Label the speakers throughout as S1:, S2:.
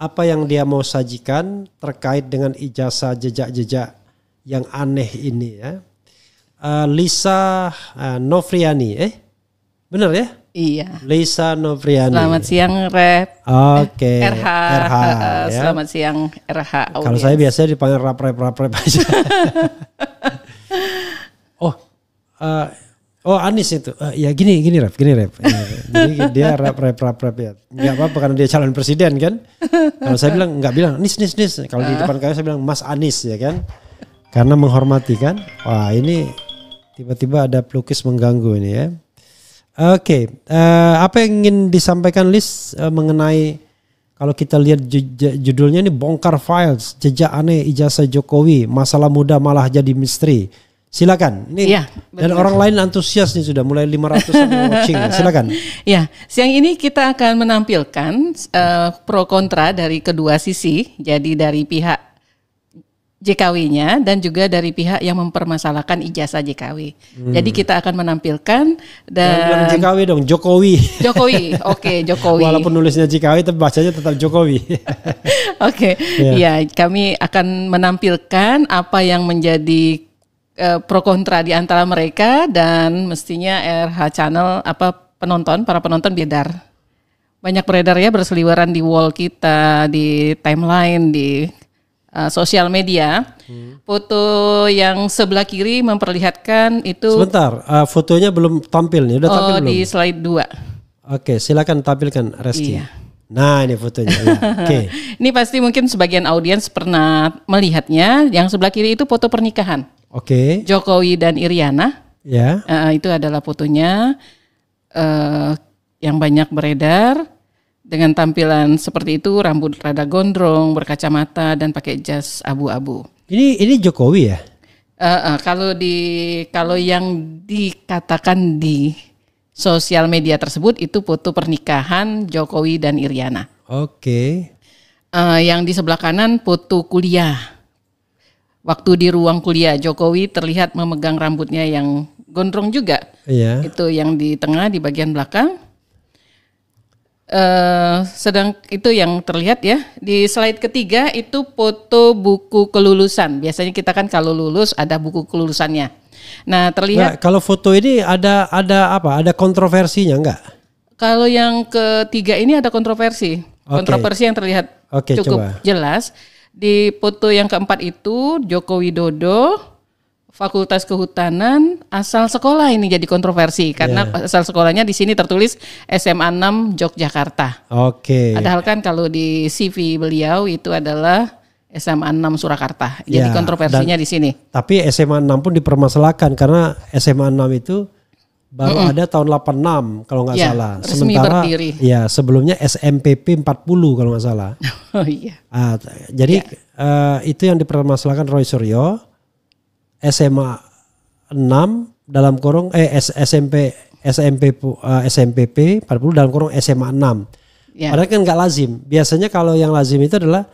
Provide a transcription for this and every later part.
S1: apa yang dia mau sajikan terkait dengan ijazah jejak-jejak yang aneh ini ya. Lisa Novriani, benar ya?
S2: Iya.
S1: Lisa Novriani.
S2: Selamat siang Rep.
S1: Oke.
S2: RH.
S1: Ya.
S2: Selamat siang RH.
S1: Kalau saya biasanya dipanggil rap aja. Anis itu. Ya gini Rep. Jadi dia rap ya. Enggak apa-apa karena dia calon presiden kan. Kalau saya nggak bilang Nis. Kalau di depan saya bilang Mas Anis ya kan. Karena menghormati kan. Wah, ini tiba-tiba ada pelukis mengganggu ini ya. Oke, apa yang ingin disampaikan Lis mengenai kalau kita lihat judulnya ini bongkar files jejak aneh ijazah Jokowi, masalah muda malah jadi misteri. Silakan. Ini
S2: ya,
S1: dan orang lain antusias nih sudah mulai 500 yang watching. Silakan.
S2: Ya, siang ini kita akan menampilkan pro kontra dari kedua sisi. Jadi dari pihak JKW-nya dan juga dari pihak yang mempermasalahkan ijazah JKW. Jadi kita akan menampilkan dan
S1: JKW dong, Jokowi.
S2: Oke, Jokowi.
S1: Walaupun nulisnya JKW tapi bacanya tetap Jokowi.
S2: Oke. Ya, kami akan menampilkan apa yang menjadi pro kontra di antara mereka dan mestinya RH Channel para penonton beredar. Banyak beredar ya berseliweran di wall kita, di timeline, di sosial media. Foto yang sebelah kiri memperlihatkan itu.
S1: Sebentar, fotonya belum tampil nih, udah tampil belum?
S2: Di slide 2.
S1: Oke, silakan tampilkan Reski.
S2: Iya.
S1: Nah, ini fotonya. Ya. Oke.
S2: Ini pasti mungkin sebagian audiens pernah melihatnya. Yang sebelah kiri itu foto pernikahan.
S1: Oke.
S2: Jokowi dan Iriana.
S1: Ya.
S2: Itu adalah fotonya yang banyak beredar. Dengan tampilan seperti itu, rambut rada gondrong, berkacamata dan pakai jas abu-abu.
S1: Ini Jokowi ya?
S2: Kalau yang dikatakan di sosial media tersebut itu foto pernikahan Jokowi dan Iriana.
S1: Oke.
S2: Yang di sebelah kanan foto kuliah. Waktu di ruang kuliah Jokowi terlihat memegang rambutnya yang gondrong juga.
S1: Iya.
S2: Itu yang di tengah di bagian belakang. Sedang itu yang terlihat ya di slide ketiga itu foto buku kelulusan. Biasanya kita kan kalau lulus ada buku kelulusannya. Nah terlihat.
S1: Kalau foto ini ada apa? Ada kontroversinya enggak?
S2: Kalau yang ketiga ini ada kontroversi. Kontroversi yang terlihat cukup jelas. Di foto yang keempat itu Joko Widodo. Fakultas Kehutanan asal sekolah ini jadi kontroversi karena asal sekolahnya di sini tertulis SMA 6 Yogyakarta. Oke. Padahal kan kalau di CV beliau itu adalah SMA 6 Surakarta. Jadi kontroversinya di sini.
S1: Tapi SMA 6 pun dipermasalahkan karena SMA 6 itu baru ada tahun 86 kalau nggak salah. Sementara berdiri. Ya sebelumnya SMPP 40 kalau nggak salah.
S2: Oh iya.
S1: Jadi itu yang dipermasalahkan Roy Suryo. SMA 6 dalam kurung SMPP 40 dalam kurung SMA 6. Ya. Padahal kan nggak lazim. Biasanya kalau yang lazim itu adalah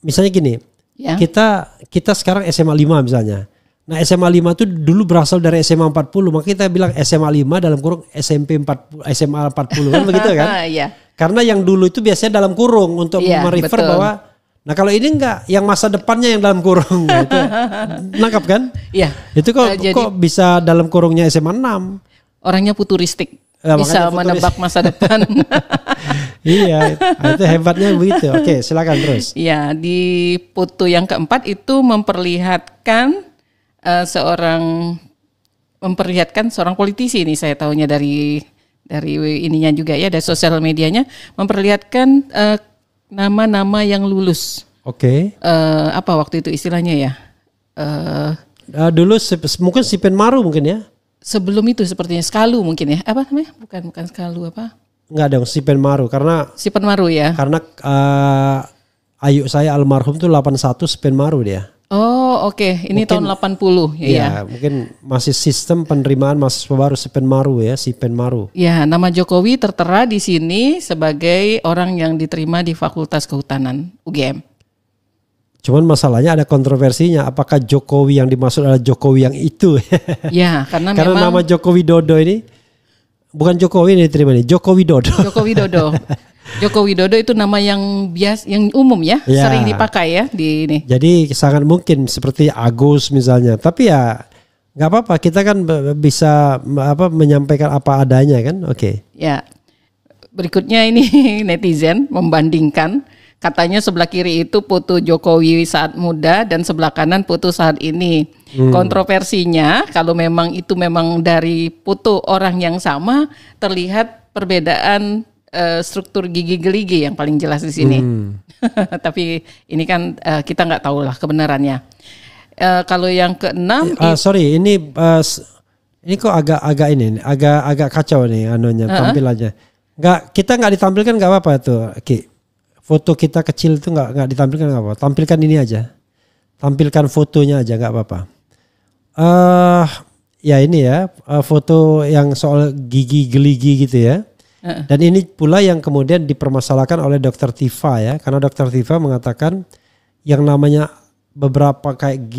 S1: misalnya gini. Ya. Kita sekarang SMA 5 misalnya. Nah, SMA 5 itu dulu berasal dari SMA 40, maka kita bilang SMA 5 dalam kurung SMP 40 SMA 40 kan begitu kan? Ya. Karena yang dulu itu biasanya dalam kurung untuk merefer bahwa nah kalau ini enggak, yang masa depannya yang dalam kurung gitu. Nangkap kan? Iya. Itu kok bisa dalam kurungnya SMA 6?
S2: Orangnya futuristik. Bisa menebak masa depan.
S1: Iya, itu hebatnya begitu. Oke, silakan terus.
S2: Iya, di foto yang keempat itu memperlihatkan seorang politisi nih saya tahunya dari ininya juga ya, dari sosial medianya memperlihatkan nama-nama yang lulus.
S1: Oke.
S2: Apa waktu itu istilahnya ya?
S1: Dulu mungkin Sipen Maru mungkin ya?
S2: Sebelum itu sepertinya Skalu mungkin ya? Apa namanya? Bukan Skalu apa?
S1: Enggak dong, Sipen Maru karena
S2: Sipen Maru ya.
S1: Karena ayu saya almarhum tuh 81 Sipen Maru dia.
S2: Oh oke. Ini mungkin, tahun 80 ya.
S1: Mungkin masih sistem penerimaan mahasiswa baru Sipen Maru ya, Sipen Maru.
S2: Ya, nama Jokowi tertera di sini sebagai orang yang diterima di Fakultas Kehutanan UGM.
S1: Cuman masalahnya ada kontroversinya, apakah Jokowi yang dimaksud adalah Jokowi yang itu?
S2: Ya, karena
S1: nama Jokowi Dodo ini bukan Jokowi ini diterima nih, Joko Widodo.
S2: Joko Widodo. Joko Widodo itu nama yang yang umum ya, sering dipakai ya di ini.
S1: Jadi sangat mungkin seperti Agus misalnya. Tapi ya nggak apa-apa, kita kan bisa menyampaikan apa adanya kan. Oke.
S2: Ya. Berikutnya ini netizen membandingkan, katanya sebelah kiri itu foto Jokowi saat muda dan sebelah kanan foto saat ini. Kontroversinya kalau memang itu memang dari foto orang yang sama, terlihat perbedaan struktur gigi gerigi yang paling jelas di sini. Tapi ini kan kita nggak tahu lah kebenarannya. Kalau yang keenam,
S1: ini kok agak kacau nih anunya tampilannya. Kita nggak ditampilkan nggak apa-apa tuh, foto kita kecil itu nggak ditampilkan nggak apa-apa. Tampilkan ini aja, tampilkan fotonya aja nggak apa-apa. Ya ini ya foto yang soal gigi geligi gitu ya. Dan ini pula yang kemudian dipermasalahkan oleh Dr. Tifa ya, karena Dr. Tifa mengatakan yang namanya beberapa kayak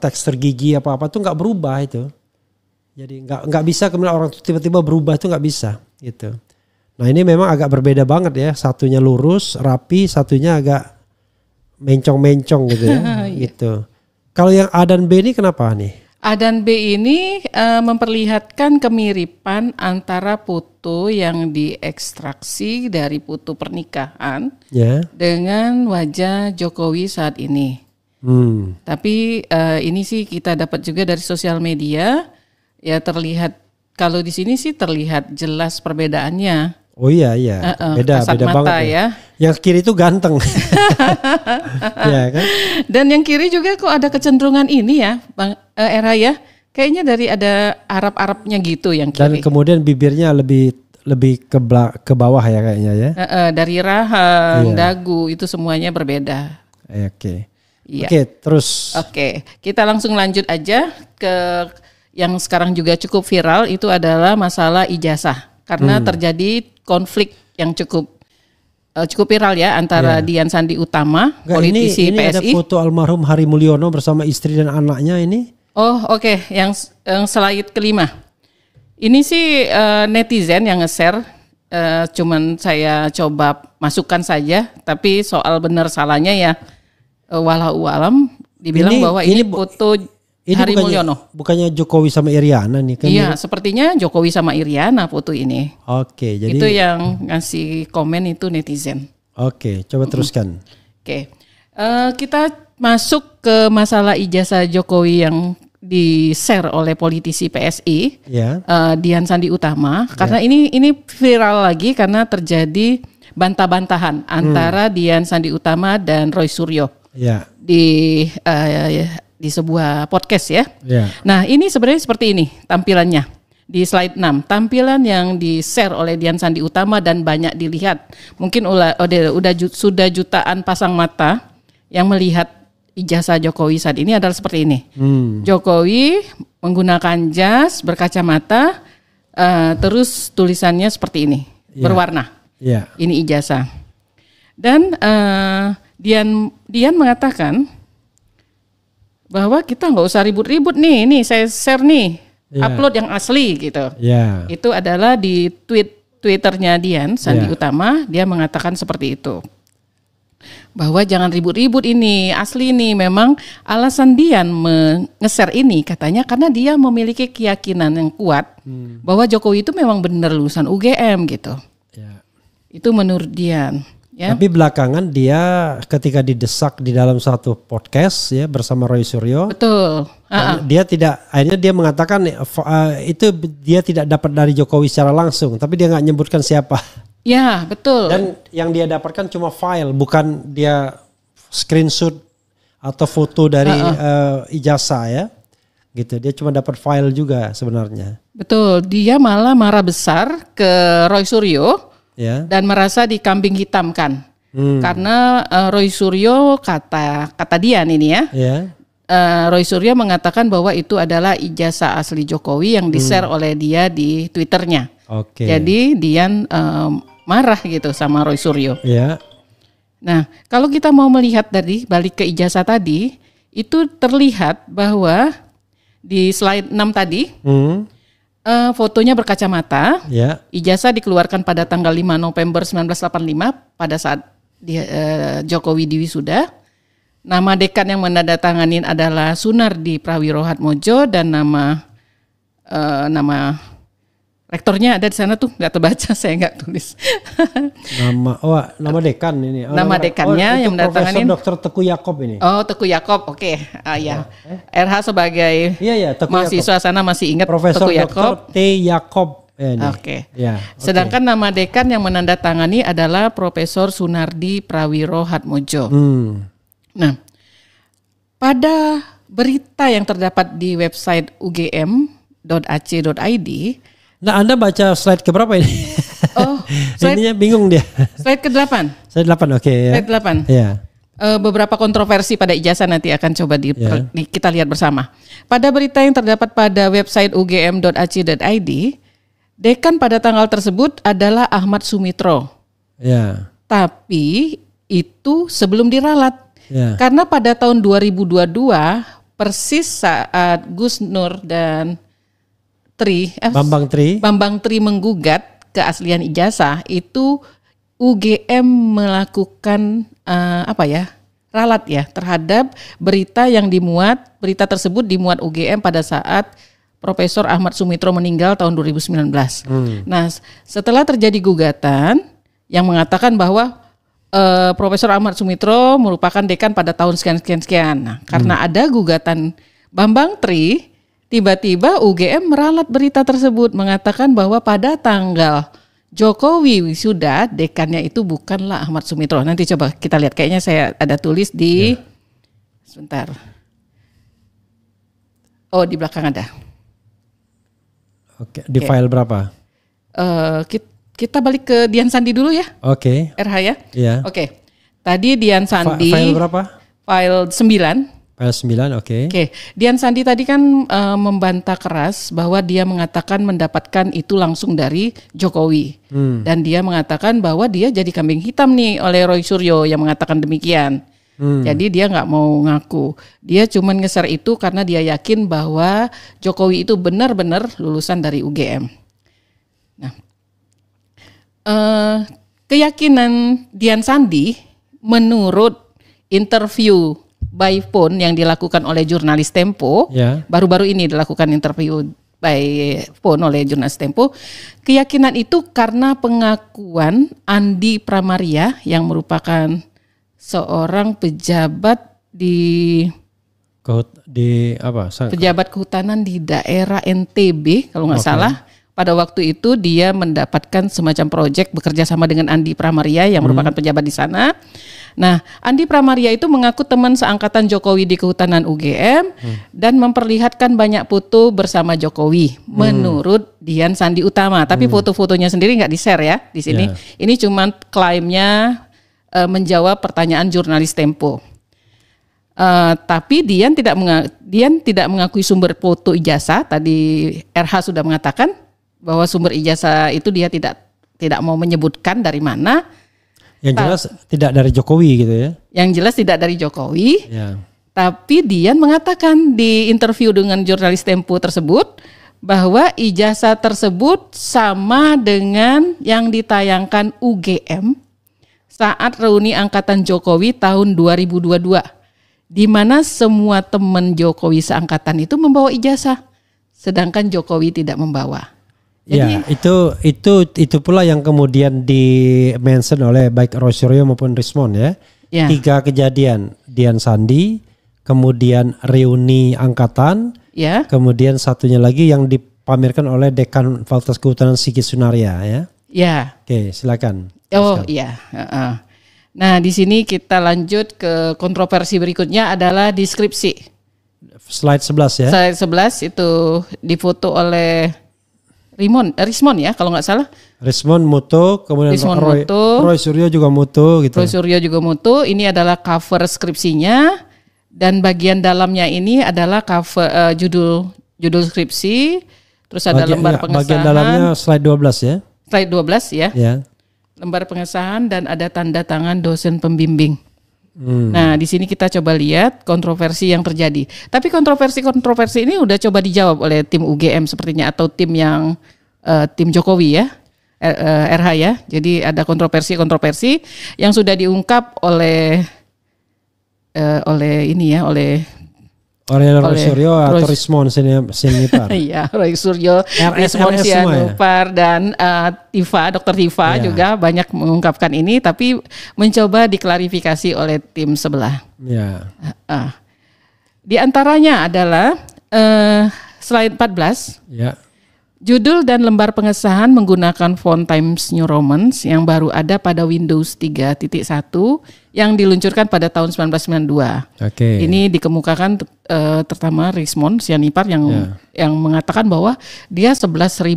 S1: tekstur gigi apa-apa tuh nggak berubah itu. Jadi nggak bisa kemudian orang tiba-tiba berubah itu nggak bisa gitu. Nah ini memang agak berbeda banget ya, satunya lurus rapi, satunya agak mencong-mencong gitu ya. Gitu. Kalau yang A dan B ini kenapa nih?
S2: A dan B ini memperlihatkan kemiripan antara foto yang diekstraksi dari foto pernikahan dengan wajah Jokowi saat ini. Tapi ini sih kita dapat juga dari sosial media, ya terlihat kalau di sini sih terlihat jelas perbedaannya.
S1: Oh iya, beda
S2: mata
S1: banget
S2: ya.
S1: Yang kiri itu ganteng, ya kan?
S2: Dan yang kiri juga kok ada kecenderungan ini ya, Bang Era ya. Kayaknya dari ada Arab-Arabnya gitu yang kiri.
S1: Dan kemudian bibirnya lebih ke bawah ya kayaknya ya.
S2: Dari rahang, dagu itu semuanya berbeda.
S1: Oke.
S2: Iya.
S1: Oke, terus.
S2: Oke, kita langsung lanjut aja ke yang sekarang juga cukup viral, itu adalah masalah ijazah. Karena terjadi konflik yang cukup viral ya antara Dian Sandi Utama, politisi
S1: ini
S2: PSI.
S1: Ada foto almarhum Hari Mulyono bersama istri dan anaknya ini.
S2: Oh oke. Yang slide kelima. Ini sih netizen yang nge-share, cuman saya coba masukkan saja, tapi soal benar salahnya ya walau alam dibilang bahwa ini foto Hari Mulyono.
S1: Bukannya Jokowi sama Iriana nih kan?
S2: Iya, sepertinya Jokowi sama Iriana foto ini.
S1: Oke, jadi
S2: itu yang ngasih komen itu netizen.
S1: Oke, coba teruskan.
S2: Oke. Kita masuk ke masalah ijazah Jokowi yang di-share oleh politisi PSI, Dian Sandi Utama. Karena ini viral lagi karena terjadi bantah-bantahan antara Dian Sandi Utama dan Roy Suryo di sebuah podcast ya. Nah ini sebenarnya seperti ini tampilannya di slide 6. Tampilan yang di-share oleh Dian Sandi Utama dan banyak dilihat. Mungkin sudah jutaan pasang mata yang melihat ijazah Jokowi saat ini adalah seperti ini. Jokowi menggunakan jas, berkacamata, terus tulisannya seperti ini, berwarna. Ini ijazah. Dan Dian mengatakan bahwa kita nggak usah ribut-ribut nih, saya share nih, upload yang asli gitu. Itu adalah di Twitternya Dian Sandi Utama, dia mengatakan seperti itu. Bahwa jangan ribut-ribut ini, asli nih. Memang alasan Dian nge-share ini katanya karena dia memiliki keyakinan yang kuat bahwa Jokowi itu memang benar lulusan UGM gitu. Itu menurut Dian. Ya.
S1: Tapi belakangan dia ketika didesak di dalam satu podcast ya bersama Roy Suryo.
S2: Betul.
S1: Akhirnya dia mengatakan itu dia tidak dapat dari Jokowi secara langsung, tapi dia nggak menyebutkan siapa.
S2: Ya betul.
S1: Dan yang dia dapatkan cuma file, bukan dia screenshot atau foto dari ijazah ya. Gitu. Dia cuma dapat file juga sebenarnya.
S2: Betul. Dia malah marah besar ke Roy Suryo. Dan merasa dikambing hitamkan karena Roy Suryo kata Dian ini ya, Roy Suryo mengatakan bahwa itu adalah ijazah asli Jokowi yang di-share oleh dia di Twitternya. Jadi Dian marah gitu sama Roy Suryo. Nah kalau kita mau melihat dari balik ke ijazah tadi, itu terlihat bahwa di slide 6 tadi Fotonya berkacamata.
S1: Ya.
S2: Ijazah dikeluarkan pada tanggal 5 November 1985 pada saat Jokowi diwisuda. Nama dekan yang menandatangani adalah Sunardi Prawiro Hatmojo dan nama rektornya ada di sana tuh, nggak terbaca, saya nggak tulis.
S1: Nama dekan ini.
S2: Nama dekannya yang menandatangani
S1: Profesor Dr. Teguh Yakob ini.
S2: Oh, Teguh Yakob, oke. Ya. RH sebagai mahasiswa sana masih ingat
S1: Profesor
S2: Teguh Yakob.
S1: Dr. T. Yakob.
S2: Oke. Sedangkan nama dekan yang menandatangani adalah Profesor Sunardi Prawiro Hatmojo. Nah, pada berita yang terdapat di website ugm.ac.id.
S1: Nah, Anda baca slide keberapa ini?
S2: Oh,
S1: ininya bingung dia.
S2: Slide ke-8.
S1: Slide 8, oke. Ya.
S2: Slide 8.
S1: Ya.
S2: Beberapa kontroversi pada ijazah nanti akan coba kita lihat bersama. Pada berita yang terdapat pada website ugm.ac.id, dekan pada tanggal tersebut adalah Ahmad Sumitro.
S1: Ya.
S2: Tapi itu sebelum diralat.
S1: Ya.
S2: Karena pada tahun 2022 persis saat Gus Nur dan Bambang Tri menggugat keaslian ijazah, itu UGM melakukan ralat ya terhadap berita tersebut dimuat UGM pada saat Profesor Ahmad Sumitro meninggal tahun 2019. Nah, setelah terjadi gugatan yang mengatakan bahwa Profesor Ahmad Sumitro merupakan dekan pada tahun sekian. Nah, karena ada gugatan Bambang Tri, tiba-tiba UGM meralat berita tersebut mengatakan bahwa pada tanggal Jokowi wisuda dekannya itu bukanlah Ahmad Sumitro. Nanti coba kita lihat, kayaknya saya ada tulis di sebentar. Oh, di belakang ada.
S1: Oke, di file berapa?
S2: Kita balik ke Dian Sandi dulu ya.
S1: Oke.
S2: RH ya.
S1: Iya.
S2: Oke. Tadi Dian Sandi.
S1: File berapa?
S2: File 9.
S1: File 9, oke.
S2: Oke, Dian Sandi tadi kan membantah keras bahwa dia mengatakan mendapatkan itu langsung dari Jokowi. Dan dia mengatakan bahwa dia jadi kambing hitam nih oleh Roy Suryo yang mengatakan demikian. Jadi dia nggak mau ngaku. Dia cuma ngeser itu karena dia yakin bahwa Jokowi itu benar-benar lulusan dari UGM. Nah, keyakinan Dian Sandi menurut interview by phone yang dilakukan oleh jurnalis Tempo, baru-baru ini dilakukan interview by phone oleh jurnalis Tempo, keyakinan itu karena pengakuan Andi Pramaria yang merupakan seorang pejabat pejabat kehutanan di daerah NTB kalau nggak salah. Pada waktu itu dia mendapatkan semacam proyek bekerja sama dengan Andi Pramaria yang merupakan pejabat di sana. Nah, Andi Pramaria itu mengaku teman seangkatan Jokowi di kehutanan UGM dan memperlihatkan banyak foto bersama Jokowi menurut Dian Sandi Utama. Tapi foto-fotonya sendiri nggak di-share ya di sini. Ini cuma klaimnya menjawab pertanyaan jurnalis Tempo. Tapi Dian tidak mengakui sumber foto ijazah. Tadi RH sudah mengatakan bahwa sumber ijazah itu dia tidak mau menyebutkan dari mana.
S1: Yang jelas tidak dari Jokowi gitu ya.
S2: Yang jelas tidak dari Jokowi.
S1: Ya.
S2: Tapi Dian mengatakan di interview dengan jurnalis Tempo tersebut bahwa ijazah tersebut sama dengan yang ditayangkan UGM saat reuni angkatan Jokowi tahun 2022. Di mana semua teman Jokowi seangkatan itu membawa ijazah, sedangkan Jokowi tidak membawa.
S1: Jadi, itu pula yang kemudian di-mention oleh baik Roy Suryo maupun Rismond ya. 3 kejadian, Dian Sandi, kemudian reuni angkatan, kemudian satunya lagi yang dipamerkan oleh Dekan Fakultas Kehutanan Sigit Sunaria ya.
S2: Ya.
S1: Oke, silakan.
S2: Oh iya. Nah, di sini kita lanjut ke kontroversi berikutnya adalah deskripsi.
S1: Slide 11 ya.
S2: Slide 11 itu difoto oleh Rismond ya kalau nggak salah.
S1: Rismond moto, kemudian Roy Suryo juga moto gitu.
S2: Roy Suryo juga moto. Ini adalah cover skripsinya dan bagian dalamnya ini adalah cover judul skripsi. Terus ada lembar pengesahan.
S1: Bagian dalamnya slide 12 ya.
S2: Slide 12 ya.
S1: Ya.
S2: Lembar pengesahan dan ada tanda tangan dosen pembimbing. Nah, di sini kita coba lihat kontroversi yang terjadi. Tapi kontroversi ini udah coba dijawab oleh tim UGM sepertinya, atau tim yang tim Jokowi ya, RH ya. Jadi ada kontroversi yang sudah diungkap oleh
S1: Roy Suryo atau Rismon Sianipar.
S2: Iya, Roy Suryo, Rismon Sianipar dan Dr. Tifa juga banyak mengungkapkan ini, tapi mencoba diklarifikasi oleh tim sebelah.
S1: Ya.
S2: Di antaranya adalah slide 14.
S1: Ya.
S2: Judul dan lembar pengesahan menggunakan font Times New Roman yang baru ada pada Windows 3.1 yang diluncurkan pada tahun 1992.
S1: Oke.
S2: Ini dikemukakan terutama Rismon Sianipar yang mengatakan bahwa dia 11.000%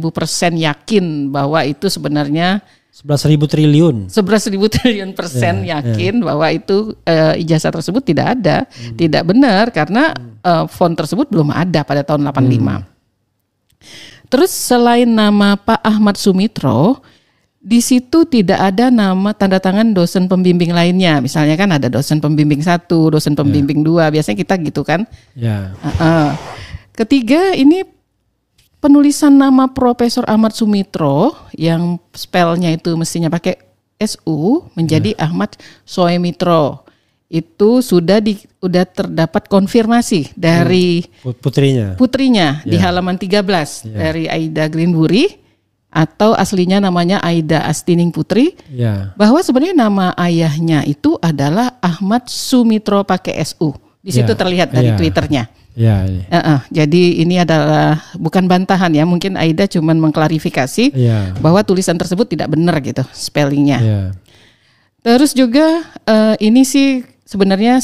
S2: yakin bahwa itu sebenarnya
S1: 11.000 triliun.
S2: 11.000 triliun persen yakin bahwa itu ijazah tersebut tidak ada, tidak benar karena font tersebut belum ada pada tahun 85. Terus selain nama Pak Ahmad Sumitro, di situ tidak ada nama tanda tangan dosen pembimbing lainnya. Misalnya kan ada dosen pembimbing 1, dosen pembimbing 2, biasanya kita gitu kan.
S1: Ya.
S2: Ketiga, ini penulisan nama Profesor Ahmad Sumitro yang spellnya itu mestinya pakai SU menjadi Ahmad Soemitro. Itu sudah terdapat konfirmasi dari putrinya di halaman 13 dari Aida Greenbury, atau aslinya namanya Aida Astining Putri, bahwa sebenarnya nama ayahnya itu adalah Ahmad Sumitro pakai SU. Di situ terlihat dari Twitternya. Jadi ini adalah bukan bantahan ya, mungkin Aida cuma mengklarifikasi bahwa tulisan tersebut tidak benar gitu spellingnya. Terus juga ini sih sebenarnya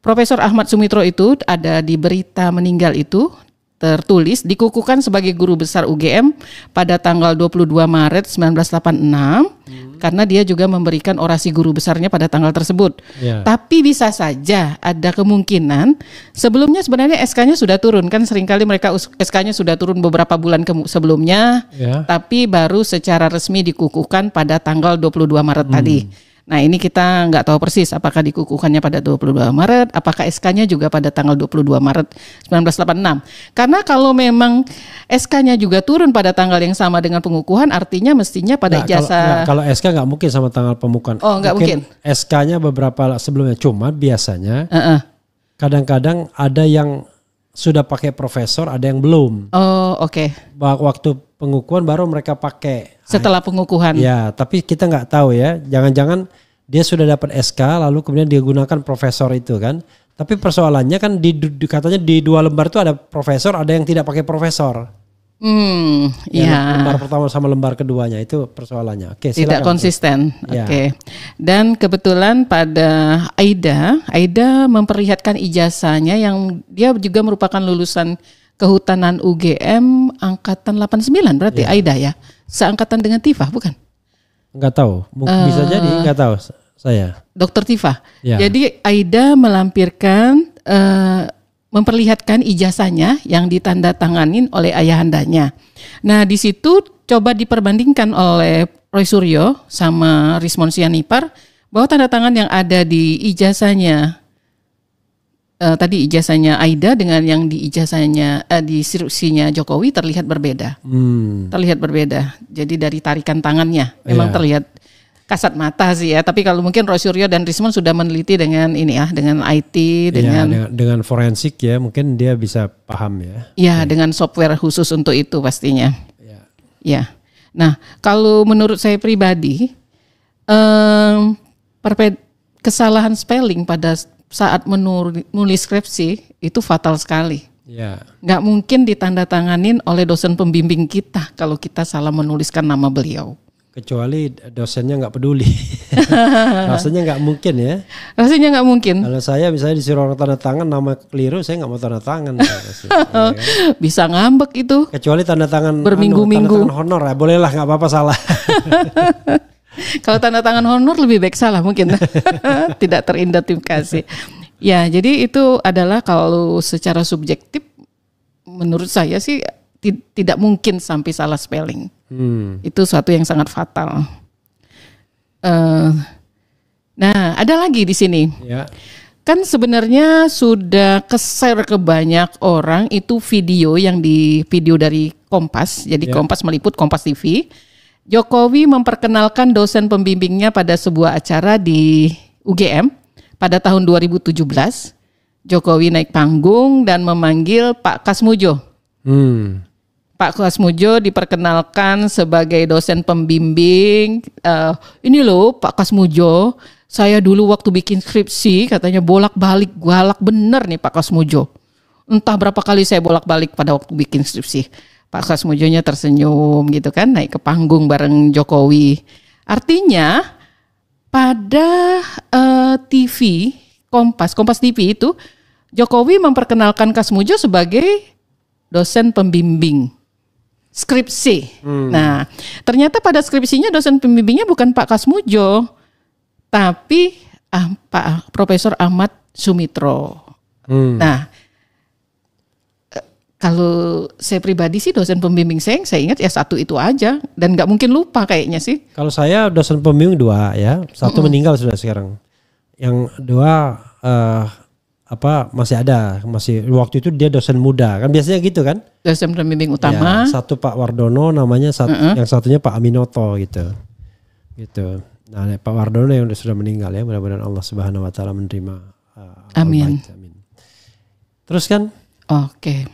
S2: Profesor Ahmad Sumitro itu ada di berita meninggal itu tertulis dikukuhkan sebagai guru besar UGM pada tanggal 22 Maret 1986 karena dia juga memberikan orasi guru besarnya pada tanggal tersebut. Tapi bisa saja ada kemungkinan sebelumnya sebenarnya SK-nya sudah turun, kan seringkali mereka SK-nya sudah turun beberapa bulan sebelumnya, tapi baru secara resmi dikukuhkan pada tanggal 22 Maret tadi. Nah ini kita nggak tahu persis apakah dikukuhkannya pada 22 Maret, apakah SK-nya juga pada tanggal 22 Maret 1986. Karena kalau memang SK-nya juga turun pada tanggal yang sama dengan pengukuhan, artinya mestinya pada ijazah.
S1: Kalau SK nggak mungkin sama tanggal pemukuhan.
S2: Oh nggak mungkin.
S1: SK-nya beberapa sebelumnya, cuma biasanya kadang-kadang ada yang sudah pakai profesor, ada yang belum.
S2: Oh oke.
S1: Waktu pengukuhan baru mereka pakai.
S2: Setelah pengukuhan.
S1: Ya, tapi kita nggak tahu ya. Jangan-jangan dia sudah dapat SK lalu kemudian dia gunakan profesor itu kan. Tapi persoalannya kan katanya di 2 lembar itu ada profesor, ada yang tidak pakai profesor. Lembar pertama sama lembar keduanya itu persoalannya. Oke, silakan.
S2: Tidak konsisten. Oke. Dan kebetulan pada Aida memperlihatkan ijazahnya yang dia juga merupakan lulusan Kehutanan UGM angkatan 89 berarti Aida ya. Seangkatan dengan Tifa bukan?
S1: Enggak tahu. Bisa jadi, enggak tahu saya. Dr.
S2: Tifa. Jadi Aida melampirkan memperlihatkan ijazahnya yang ditandatanganin oleh ayahandanya. Nah, di situ coba diperbandingkan oleh Roy Suryo sama Rismon Sianipar bahwa tanda tangan yang ada di ijazahnya tadi ijazahnya Aida dengan yang di ijazahnya di instruksinya Jokowi terlihat berbeda. Terlihat berbeda. Jadi dari tarikan tangannya memang terlihat kasat mata sih ya. Tapi kalau mungkin Roy Suryo dan Rismon sudah meneliti dengan ini ya, dengan IT,
S1: dengan forensik ya, mungkin dia bisa paham ya.
S2: Ya, dengan software khusus untuk itu pastinya. Ya. Nah, kalau menurut saya pribadi kesalahan spelling pada saat menulis skripsi itu fatal sekali. Nggak mungkin ditandatanganin oleh dosen pembimbing kita kalau kita salah menuliskan nama beliau.
S1: Kecuali dosennya nggak peduli. Rasanya nggak mungkin ya.
S2: Rasanya nggak mungkin.
S1: Kalau saya misalnya disuruh orang tanda tangan nama keliru, saya nggak mau tanda tangan.
S2: Bisa ngambek itu.
S1: Kecuali tanda tangan
S2: berminggu-minggu.
S1: Tanda tangan honor ya, bolehlah nggak apa-apa salah.
S2: Kalau tanda tangan honor lebih baik salah mungkin. Tidak teridentifikasi. Ya, jadi itu adalah kalau secara subjektif menurut saya sih tidak mungkin sampai salah spelling. Itu suatu yang sangat fatal. Nah, ada lagi di sini.
S1: Ya.
S2: Kan sebenarnya sudah ke-share ke banyak orang itu video dari Kompas. Jadi Kompas meliput, Kompas TV. Jokowi memperkenalkan dosen pembimbingnya pada sebuah acara di UGM pada tahun 2017. Jokowi naik panggung dan memanggil Pak Kasmujo. Pak Kasmujo diperkenalkan sebagai dosen pembimbing. Ini loh Pak Kasmujo, saya dulu waktu bikin skripsi katanya bolak-balik galak bener nih Pak Kasmujo. Entah berapa kali saya bolak-balik pada waktu bikin skripsi. Pak Kasmujonya tersenyum gitu kan, naik ke panggung bareng Jokowi. Artinya pada TV Kompas TV itu Jokowi memperkenalkan Kasmujo sebagai dosen pembimbing skripsi. Nah, ternyata pada skripsinya dosen pembimbingnya bukan Pak Kasmujo, tapi Pak Profesor Ahmad Sumitro. Nah, kalau saya pribadi sih dosen pembimbing saya ingat ya satu itu aja dan nggak mungkin lupa kayaknya sih.
S1: Kalau saya dosen pembimbing 2 ya, satu meninggal sudah sekarang. Yang 2 masih ada, waktu itu dia dosen muda kan biasanya gitu kan.
S2: Dosen pembimbing utama.
S1: Ya, satu Pak Wardono namanya, yang satunya Pak Aminoto gitu. Nah Pak Wardono yang sudah meninggal ya, mudah-mudahan Allah Subhanahu Wa Taala menerima.
S2: Amin.
S1: Terus kan?
S2: Oke.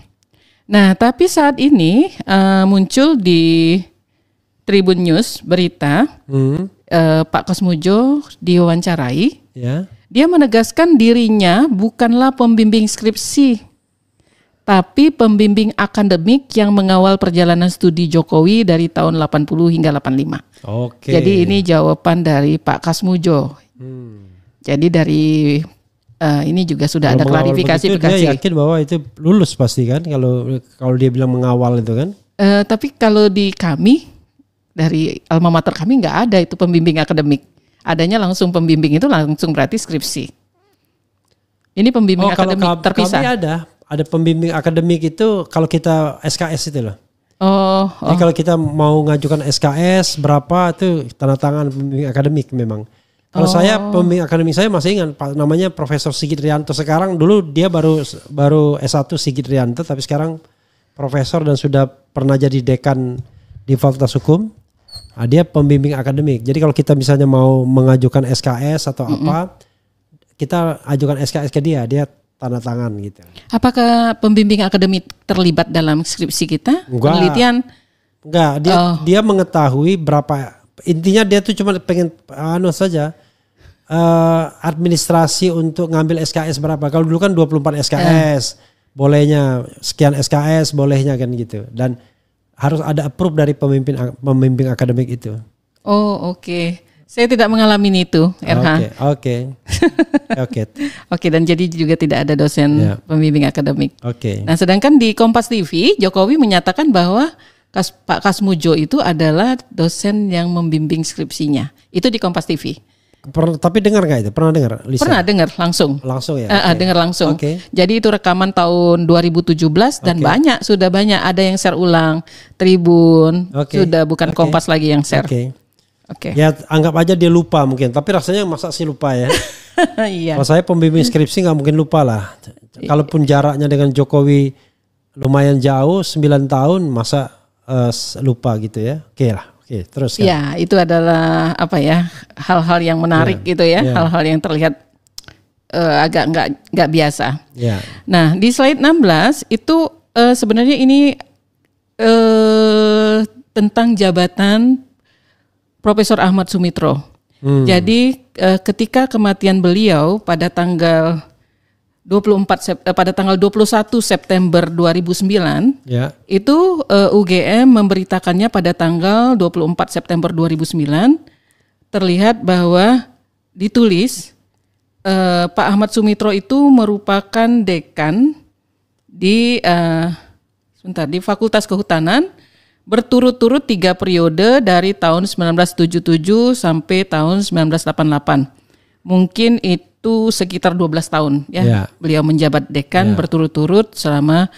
S2: Nah tapi saat ini muncul di Tribun News berita Pak Kasmujo diwawancarai.
S1: Ya.
S2: Dia menegaskan dirinya bukanlah pembimbing skripsi, tapi pembimbing akademik yang mengawal perjalanan studi Jokowi dari tahun 80 hingga 85.
S1: Oke.
S2: Jadi ini jawaban dari Pak Kasmujo. Jadi dari ini juga sudah ada klarifikasi.
S1: Dia yakin bahwa itu lulus pasti kan kalau dia bilang mengawal itu kan.
S2: Tapi kalau di kami dari alma mater kami nggak ada itu pembimbing akademik. Adanya langsung pembimbing itu langsung berarti skripsi. Ini pembimbing akademik terpisah.
S1: Kami ada pembimbing akademik itu kalau kita SKS itu loh. Jadi kalau kita mau ngajukan SKS berapa itu tanda tangan pembimbing akademik memang. Kalau saya pembimbing akademik saya masih ingat namanya Profesor Sigit Rianto. Sekarang dulu dia baru S1 Sigit Rianto tapi sekarang profesor dan sudah pernah jadi dekan di Fakultas Hukum. Dia pembimbing akademik. Jadi kalau kita misalnya mau mengajukan SKS atau apa, kita ajukan SKS ke dia tanda tangan gitu.
S2: Apakah pembimbing akademik terlibat dalam skripsi kita?
S1: Enggak.
S2: Penelitian?
S1: Enggak, dia mengetahui berapa. Intinya dia tuh cuma pengen saja administrasi untuk ngambil SKS berapa. Kalau dulu kan 24 SKS, bolehnya sekian SKS bolehnya kan gitu. Dan harus ada approve dari pembimbing akademik itu. Oh
S2: oke. Saya tidak mengalami itu, RH. Oke, dan jadi juga tidak ada dosen pembimbing akademik.
S1: Oke.
S2: Nah sedangkan di Kompas TV, Jokowi menyatakan bahwa Pak Kasmujo itu adalah dosen yang membimbing skripsinya. Itu di Kompas TV.
S1: Tapi dengar nggak itu? Pernah dengar, Lisa?
S2: Pernah dengar langsung.
S1: Langsung ya?
S2: Dengar langsung. Jadi itu rekaman tahun 2017 dan sudah banyak. Ada yang share ulang, Tribun, sudah bukan Kompas lagi yang share.
S1: Oke. Ya anggap aja dia lupa mungkin. Tapi rasanya masa sih lupa ya?
S2: Iya.
S1: Kalau saya pembimbing skripsi nggak mungkin lupa lah. Kalaupun jaraknya dengan Jokowi lumayan jauh, 9 tahun, masa lupa gitu ya? Oke lah. Oke, terus kan.
S2: Ya, itu adalah hal-hal yang menarik gitu ya, hal-hal yang terlihat agak nggak biasa. Nah, di slide 16 itu sebenarnya ini tentang jabatan Profesor Ahmad Sumitro. Jadi ketika kematian beliau pada tanggal 21 September 2009 itu UGM memberitakannya pada tanggal 24 September 2009 terlihat bahwa ditulis Pak Ahmad Sumitro itu merupakan dekan di Fakultas Kehutanan berturut-turut 3 periode dari tahun 1977 sampai tahun 1988. Mungkin itu sekitar 12 tahun beliau menjabat dekan berturut-turut selama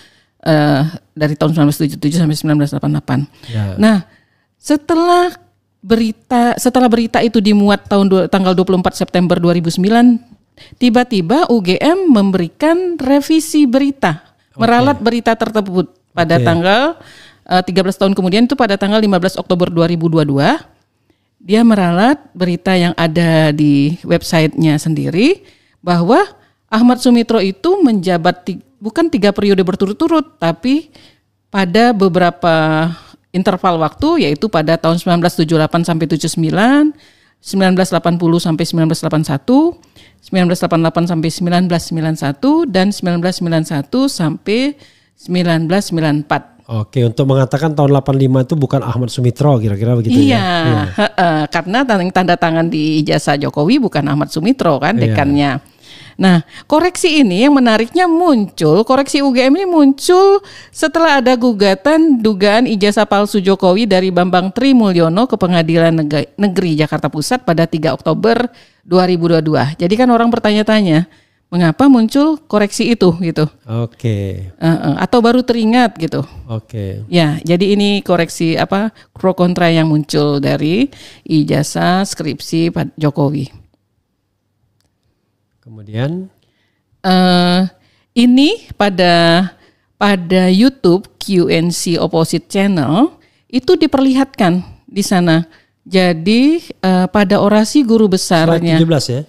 S2: dari tahun 1977 sampai 1988. Nah, setelah setelah berita itu dimuat tanggal 24 September 2009, tiba-tiba UGM memberikan revisi berita, meralat berita tersebut pada tanggal 13 tahun kemudian, itu pada tanggal 15 Oktober 2022. Dia meralat berita yang ada di websitenya sendiri bahwa Ahmad Sumitro itu menjabat bukan 3 periode berturut-turut, tapi pada beberapa interval waktu, yaitu pada tahun 1978 sampai 79, 1980 sampai 1981, 1988 sampai 1991, dan 1991 sampai 1994.
S1: Oke, untuk mengatakan tahun 85 itu bukan Ahmad Sumitro, kira-kira begitu
S2: ya? Iya, karena tanda tangan di ijazah Jokowi bukan Ahmad Sumitro kan, dekannya. Nah, koreksi ini yang menariknya koreksi UGM ini muncul setelah ada gugatan dugaan ijazah palsu Jokowi dari Bambang Trimulyono ke Pengadilan Negeri Jakarta Pusat pada 3 Oktober 2022. Jadi kan orang bertanya-tanya, mengapa muncul koreksi itu gitu?
S1: Oke.
S2: Atau baru teringat gitu?
S1: Oke.
S2: Ya, jadi ini koreksi pro kontra yang muncul dari ijazah skripsi Pak Jokowi.
S1: Kemudian
S2: ini pada YouTube QNC Opposite Channel itu diperlihatkan di sana. Jadi pada orasi guru besarnya.
S1: Slide 17 ya?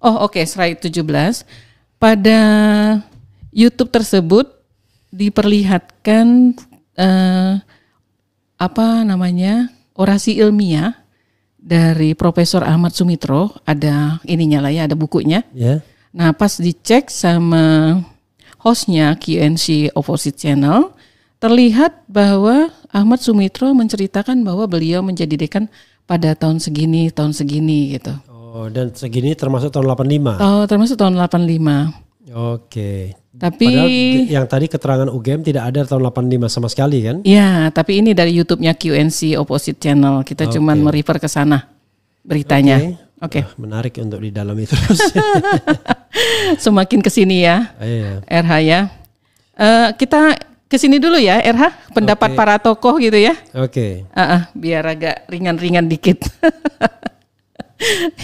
S2: Oh oke, slide 17. Pada YouTube tersebut diperlihatkan orasi ilmiah dari Profesor Ahmad Sumitro, ada ininya lah ya, ada bukunya.
S1: Yeah.
S2: Nah, pas dicek sama hostnya QNC Opposite Channel, terlihat bahwa Ahmad Sumitro menceritakan bahwa beliau menjadi dekan pada tahun segini gitu.
S1: Oh, dan segini termasuk tahun 85?
S2: Oh, termasuk tahun 85.
S1: Oke.
S2: Tapi
S1: padahal yang tadi keterangan UGM tidak ada tahun 85 sama sekali kan?
S2: Iya, tapi ini dari YouTube-nya QNC Opposite Channel. Kita cuman merefer ke sana beritanya. Oke.
S1: Menarik untuk didalami terus.
S2: Semakin kesini ya, RH ya. Kita kesini dulu ya, RH. Pendapat para tokoh gitu ya.
S1: Oke.
S2: Biar agak ringan-ringan dikit.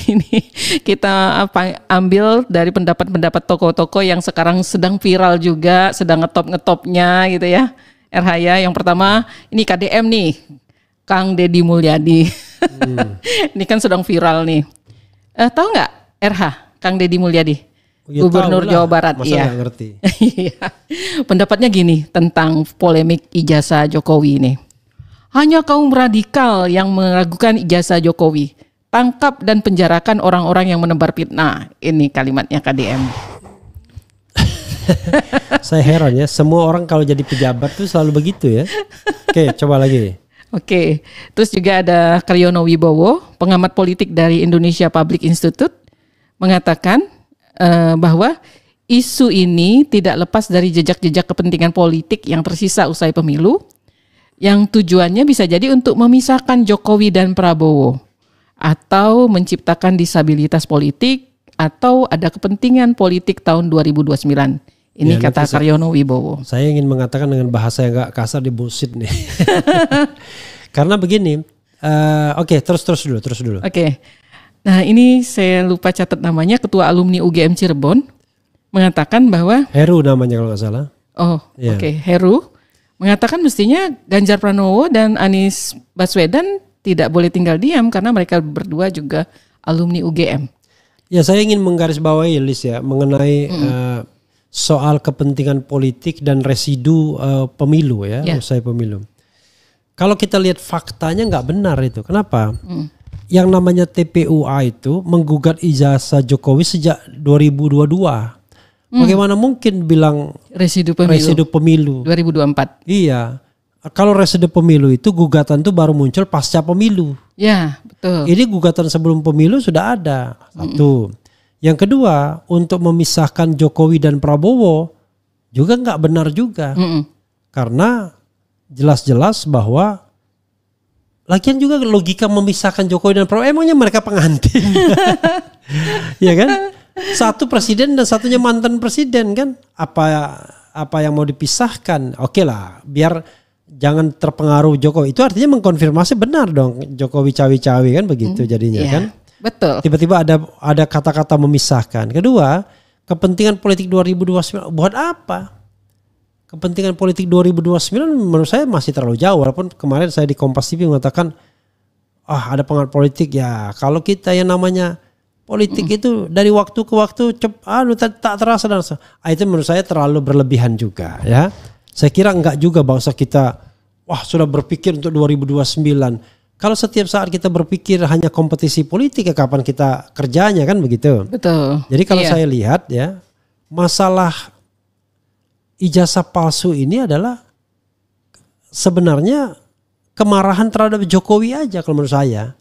S2: Ini kita ambil dari pendapat-pendapat tokoh-tokoh yang sekarang sedang viral juga, sedang ngetop-ngetopnya gitu ya. RH ya, yang pertama ini KDM nih, Kang Deddy Mulyadi. Ini kan sedang viral nih. Tahu nggak RH, Kang Deddy Mulyadi? Ya, Gubernur Jawa Barat.
S1: Masa nggak ngerti?
S2: Pendapatnya gini tentang polemik ijazah Jokowi ini. Hanya kaum radikal yang meragukan ijazah Jokowi. Tangkap dan penjarakan orang-orang yang menebar fitnah. Ini kalimatnya KDM.
S1: Saya heran ya, semua orang kalau jadi pejabat tuh selalu begitu ya. Oke, coba lagi.
S2: Oke, terus juga ada Karyono Wibowo, pengamat politik dari Indonesia Public Institute, mengatakan bahwa isu ini tidak lepas dari jejak-jejak kepentingan politik yang tersisa usai pemilu, yang tujuannya bisa jadi untuk memisahkan Jokowi dan Prabowo, atau menciptakan disabilitas politik, atau ada kepentingan politik tahun 2029. Ini ya, kata Karyono Wibowo.
S1: Saya ingin mengatakan dengan bahasa yang agak kasar di bullshit nih. Karena begini, terus dulu. Oke.
S2: Nah ini saya lupa catat namanya, Ketua Alumni UGM Cirebon mengatakan bahwa
S1: Heru namanya kalau nggak salah.
S2: Heru mengatakan mestinya Ganjar Pranowo dan Anies Baswedan tidak boleh tinggal diam karena mereka berdua juga alumni UGM.
S1: Ya, saya ingin menggarisbawahi Lis ya mengenai soal kepentingan politik dan residu pemilu ya, usai pemilu. Kalau kita lihat faktanya nggak benar itu. Kenapa? Yang namanya TPUA itu menggugat ijazah Jokowi sejak 2022. Bagaimana mungkin bilang residu pemilu 2024? Iya. Kalau residu pemilu itu gugatan itu baru muncul pasca pemilu.
S2: Ya, betul.
S1: Ini gugatan sebelum pemilu sudah ada. Satu. Yang kedua, untuk memisahkan Jokowi dan Prabowo juga nggak benar juga. Karena jelas-jelas bahwa lagian juga logika memisahkan Jokowi dan Prabowo, emangnya mereka pengantin. Ya kan? Satu presiden dan satunya mantan presiden kan? Apa yang mau dipisahkan? Oke lah, biar jangan terpengaruh Jokowi. Itu artinya mengkonfirmasi benar dong Jokowi cawi-cawi kan begitu jadinya kan.
S2: Betul.
S1: Tiba-tiba ada kata-kata memisahkan. Kedua, kepentingan politik 2029 buat apa? Kepentingan politik 2029 menurut saya masih terlalu jauh. Walaupun kemarin saya di Kompas TV mengatakan ada pengaruh politik ya. Kalau kita yang namanya politik itu dari waktu ke waktu tak terasa dan itu menurut saya terlalu berlebihan juga ya. Saya kira enggak juga bangsa kita sudah berpikir untuk 2029. Kalau setiap saat kita berpikir hanya kompetisi politik ya kapan kita kerjanya kan begitu.
S2: Betul.
S1: Jadi kalau saya lihat ya masalah ijazah palsu ini adalah sebenarnya kemarahan terhadap Jokowi aja kalau menurut saya.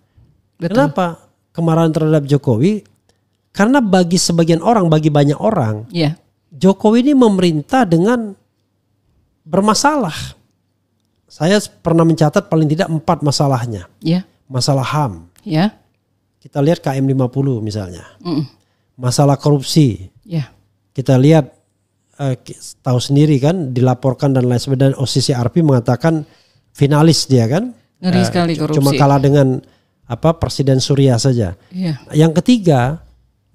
S1: Betul. Kenapa? Kemarahan terhadap Jokowi karena bagi sebagian orang, bagi banyak orang, Jokowi ini memerintah dengan bermasalah. Saya pernah mencatat paling tidak 4 masalahnya. Masalah HAM. Kita lihat KM50 misalnya. Masalah korupsi. Kita lihat tahu sendiri kan dilaporkan dan lain sebagainya. OCCRP mengatakan finalis dia kan.
S2: Ngeri sekali korupsi.
S1: Cuma kalah dengan Presiden Surya saja. Yang ketiga,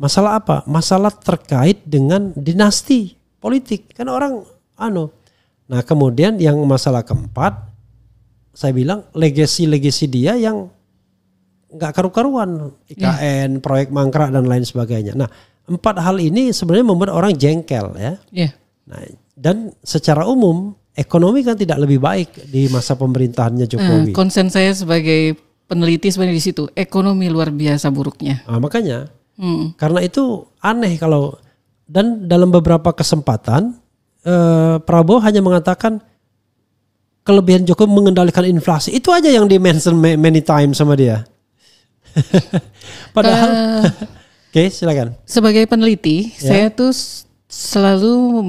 S1: masalah apa? Masalah terkait dengan dinasti politik. Kan orang Nah, kemudian yang masalah keempat, saya bilang legasi dia yang nggak karu-karuan, IKN, proyek mangkrak dan lain sebagainya. Nah, 4 hal ini sebenarnya membuat orang jengkel ya. Nah, dan secara umum ekonomi kan tidak lebih baik di masa pemerintahannya Jokowi.
S2: Konsen saya sebagai peneliti sebenarnya di situ, ekonomi luar biasa buruknya.
S1: Makanya, karena itu aneh kalau dan dalam beberapa kesempatan Prabowo hanya mengatakan kelebihan Jokowi mengendalikan inflasi. Itu aja yang di mention many times sama dia. Padahal, oke, silakan.
S2: Sebagai peneliti, saya tuh selalu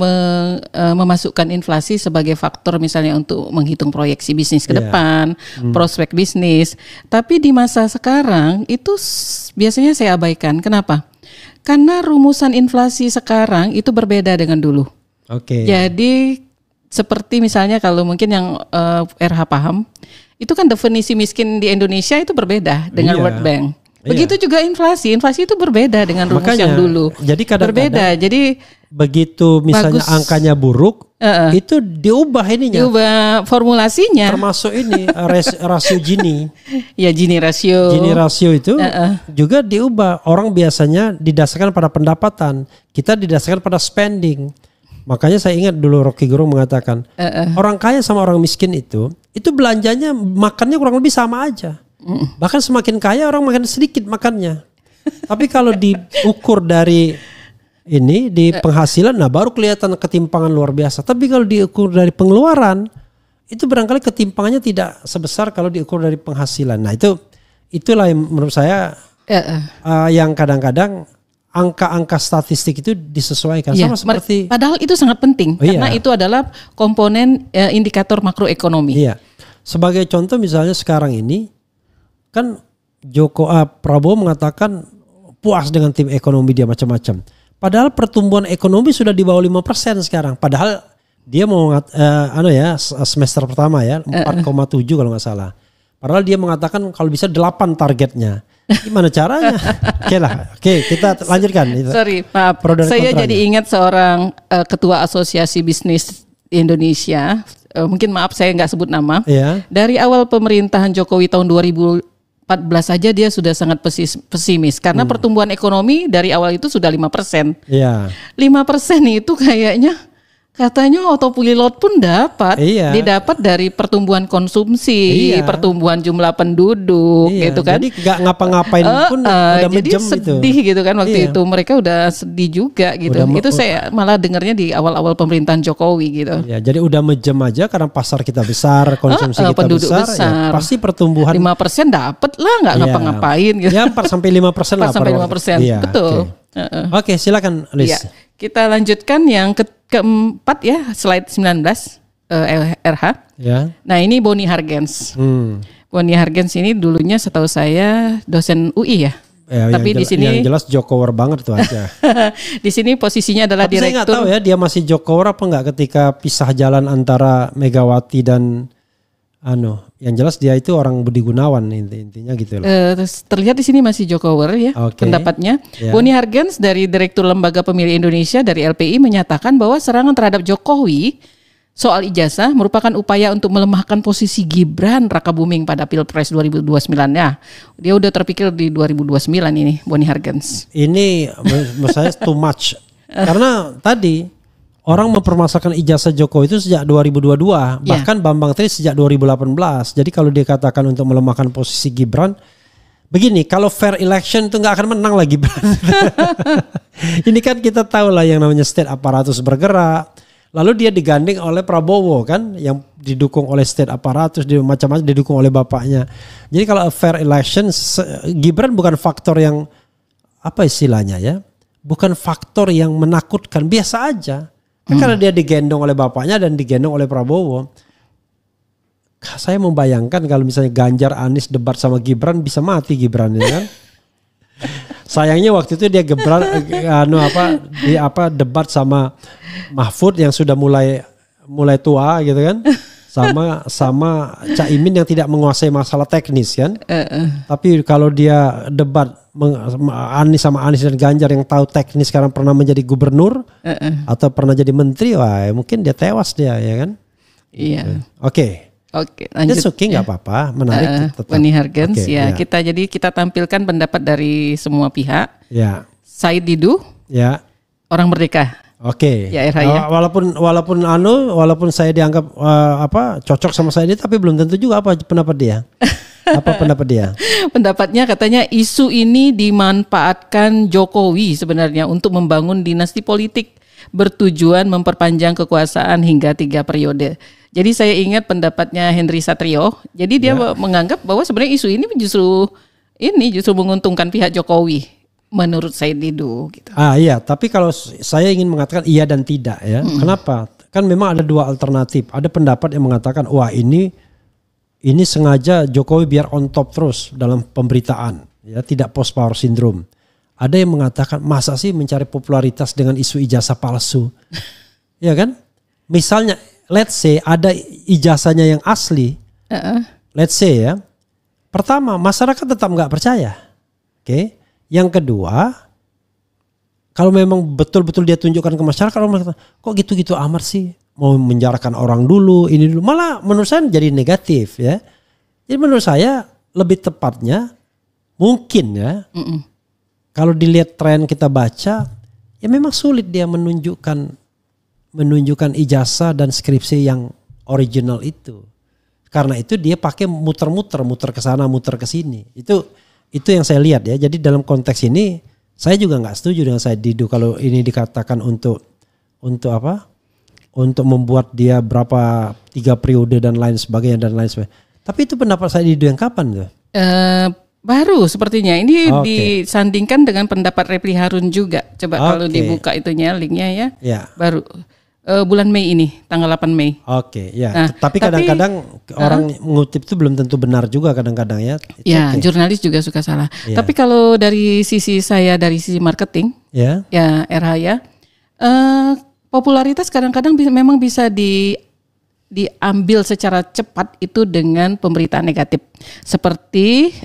S2: memasukkan inflasi sebagai faktor misalnya untuk menghitung proyeksi bisnis ke depan, prospek bisnis. Tapi di masa sekarang itu biasanya saya abaikan. Kenapa? Karena rumusan inflasi sekarang itu berbeda dengan dulu. Jadi seperti misalnya kalau mungkin yang RH paham, itu kan definisi miskin di Indonesia itu berbeda dengan World Bank. Begitu juga inflasi itu berbeda dengan rumus yang dulu.
S1: Jadi kadang-kadang
S2: berbeda. Jadi
S1: begitu misalnya angkanya buruk, itu diubah ininya.
S2: Diubah formulasinya.
S1: Termasuk ini rasio Gini.
S2: Gini rasio.
S1: Gini rasio itu juga diubah. Orang biasanya didasarkan pada pendapatan, kita didasarkan pada spending. Makanya saya ingat dulu Rocky Gerung mengatakan orang kaya sama orang miskin itu belanjanya makannya kurang lebih sama aja. Bahkan semakin kaya orang makan sedikit makannya. Tapi kalau diukur dari di penghasilan, nah baru kelihatan ketimpangan luar biasa. Tapi kalau diukur dari pengeluaran, itu barangkali ketimpangannya tidak sebesar kalau diukur dari penghasilan. Nah itulah yang menurut saya yang kadang-kadang angka-angka statistik itu disesuaikan sama seperti.
S2: Padahal itu sangat penting karena itu adalah komponen indikator makroekonomi.
S1: Sebagai contoh misalnya sekarang ini kan Prabowo mengatakan puas dengan tim ekonomi dia macam-macam. Padahal pertumbuhan ekonomi sudah di bawah 5% sekarang. Padahal dia mau semester pertama 4,7 kalau nggak salah. Padahal dia mengatakan kalau bisa 8 targetnya. Gimana caranya? Oke, kita lanjutkan.
S2: Sorry, maaf. Saya jadi ingat seorang ketua asosiasi bisnis di Indonesia. Mungkin maaf saya nggak sebut nama. Dari awal pemerintahan Jokowi tahun 2014 saja dia sudah sangat pesimis. Karena pertumbuhan ekonomi dari awal itu sudah 5%. 5% itu kayaknya katanya autopilot pun didapat dari pertumbuhan konsumsi, pertumbuhan jumlah penduduk, gitu kan.
S1: Jadi nggak ngapa-ngapain pun udah
S2: jadi sedih gitu kan waktu itu. Mereka udah sedih juga gitu. Itu saya malah dengarnya di awal-awal pemerintahan Jokowi gitu.
S1: Jadi udah mejem aja karena pasar kita besar, konsumsi kita
S2: penduduk
S1: besar. Pasti pertumbuhan
S2: 5% dapat lah, nggak ngapa-ngapain gitu.
S1: 4-5% lah.
S2: 4-5%, betul.
S1: Oke, silakan Liz.
S2: Kita lanjutkan yang keempat slide 19 RH. Nah ini Boni Hargens. Boni Hargens ini dulunya setahu saya dosen UI ya. Tapi di sini
S1: yang jelas Jokower banget tuh aja.
S2: Di sini posisinya adalah direktur.
S1: Saya nggak tahu dia masih Jokower apa nggak ketika pisah jalan antara Megawati dan Yang jelas dia itu orang Budi Gunawan intinya gitu loh.
S2: Terlihat di sini masih Jokower ya pendapatnya. Yeah. Boni Hargens dari Direktur Lembaga Pemilih Indonesia dari LPI menyatakan bahwa serangan terhadap Jokowi soal ijazah merupakan upaya untuk melemahkan posisi Gibran Rakabuming pada Pilpres 2029 ya. Dia udah terpikir di 2029 ini Boni Hargens.
S1: Ini menurut saya too much. Karena tadi orang mempermasalahkan ijazah Jokowi itu sejak 2022, bahkan Bambang Tri sejak 2018. Jadi kalau dia katakan untuk melemahkan posisi Gibran, begini, kalau fair election itu nggak akan menang lah Gibran. Ini kan kita tahu lah yang namanya state apparatus bergerak. Lalu dia digandeng oleh Prabowo kan, yang didukung oleh state apparatus, macam-macam didukung oleh bapaknya. Jadi kalau fair election, Gibran bukan faktor yang apa istilahnya ya, bukan faktor yang menakutkan, biasa aja. Karena dia digendong oleh bapaknya dan digendong oleh Prabowo. Saya membayangkan kalau misalnya Ganjar Anies debat sama Gibran, bisa mati Gibran ya kan. Sayangnya waktu itu dia debat sama Mahfud yang sudah mulai tua gitu kan. Sama Caimin yang tidak menguasai masalah teknis kan. Tapi kalau dia debat Anies sama Anies dan Ganjar yang tahu teknis, sekarang pernah menjadi gubernur atau pernah jadi menteri, wah mungkin dia tewas dia ya kan.
S2: Iya.
S1: Oke, lanjut. That's okay, nggak apa-apa, menarik.
S2: Boni Hargens ya. Kita tampilkan pendapat dari semua pihak. Ya. Said Didu. Ya. Orang Merdeka.
S1: Oke. Ya, walaupun saya dianggap cocok sama saya, tapi belum tentu juga apa pendapat dia. Apa pendapat dia?
S2: Pendapatnya katanya isu ini dimanfaatkan Jokowi sebenarnya untuk membangun dinasti politik bertujuan memperpanjang kekuasaan hingga 3 periode. Jadi saya ingat pendapatnya Henry Satrio. Jadi dia menganggap bahwa sebenarnya isu ini justru menguntungkan pihak Jokowi menurut saya Didu gitu.
S1: Iya, tapi kalau saya ingin mengatakan iya dan tidak ya. Kenapa? Kan memang ada 2 alternatif. Ada pendapat yang mengatakan wah ini sengaja Jokowi biar on top terus dalam pemberitaan, ya, tidak post power syndrome. Ada yang mengatakan masa sih mencari popularitas dengan isu ijazah palsu, ya kan? Misalnya, let's say ada ijazahnya yang asli, let's say ya. Pertama, masyarakat tetap nggak percaya, oke? Yang kedua, kalau memang betul-betul dia tunjukkan ke masyarakat, orang mengatakan kok gitu-gitu amat sih? Mau menjarakan orang dulu, ini dulu, malah menurut saya jadi negatif ya. Jadi menurut saya lebih tepatnya mungkin ya, kalau dilihat tren kita baca, ya memang sulit dia menunjukkan ijazah dan skripsi yang original itu. Karena itu dia pakai muter ke sana, muter ke sini. Itu yang saya lihat ya. Jadi dalam konteks ini saya juga nggak setuju dengan Said Didu kalau ini dikatakan untuk apa? Untuk membuat dia 3 periode dan lain sebagainya. Tapi itu pendapat saya Didu yang kapan tuh?
S2: Baru sepertinya. Ini disandingkan dengan pendapat Repli Harun juga. Coba kalau dibuka itunya linknya ya. Baru bulan Mei ini, tanggal 8 Mei.
S1: Ya. Nah, tapi kadang-kadang orang mengutip itu belum tentu benar juga kadang-kadang ya.
S2: Jurnalis juga suka salah. Tapi kalau dari sisi saya, dari sisi marketing, ya RH ya. Popularitas kadang-kadang memang bisa diambil secara cepat itu dengan pemberitaan negatif. Seperti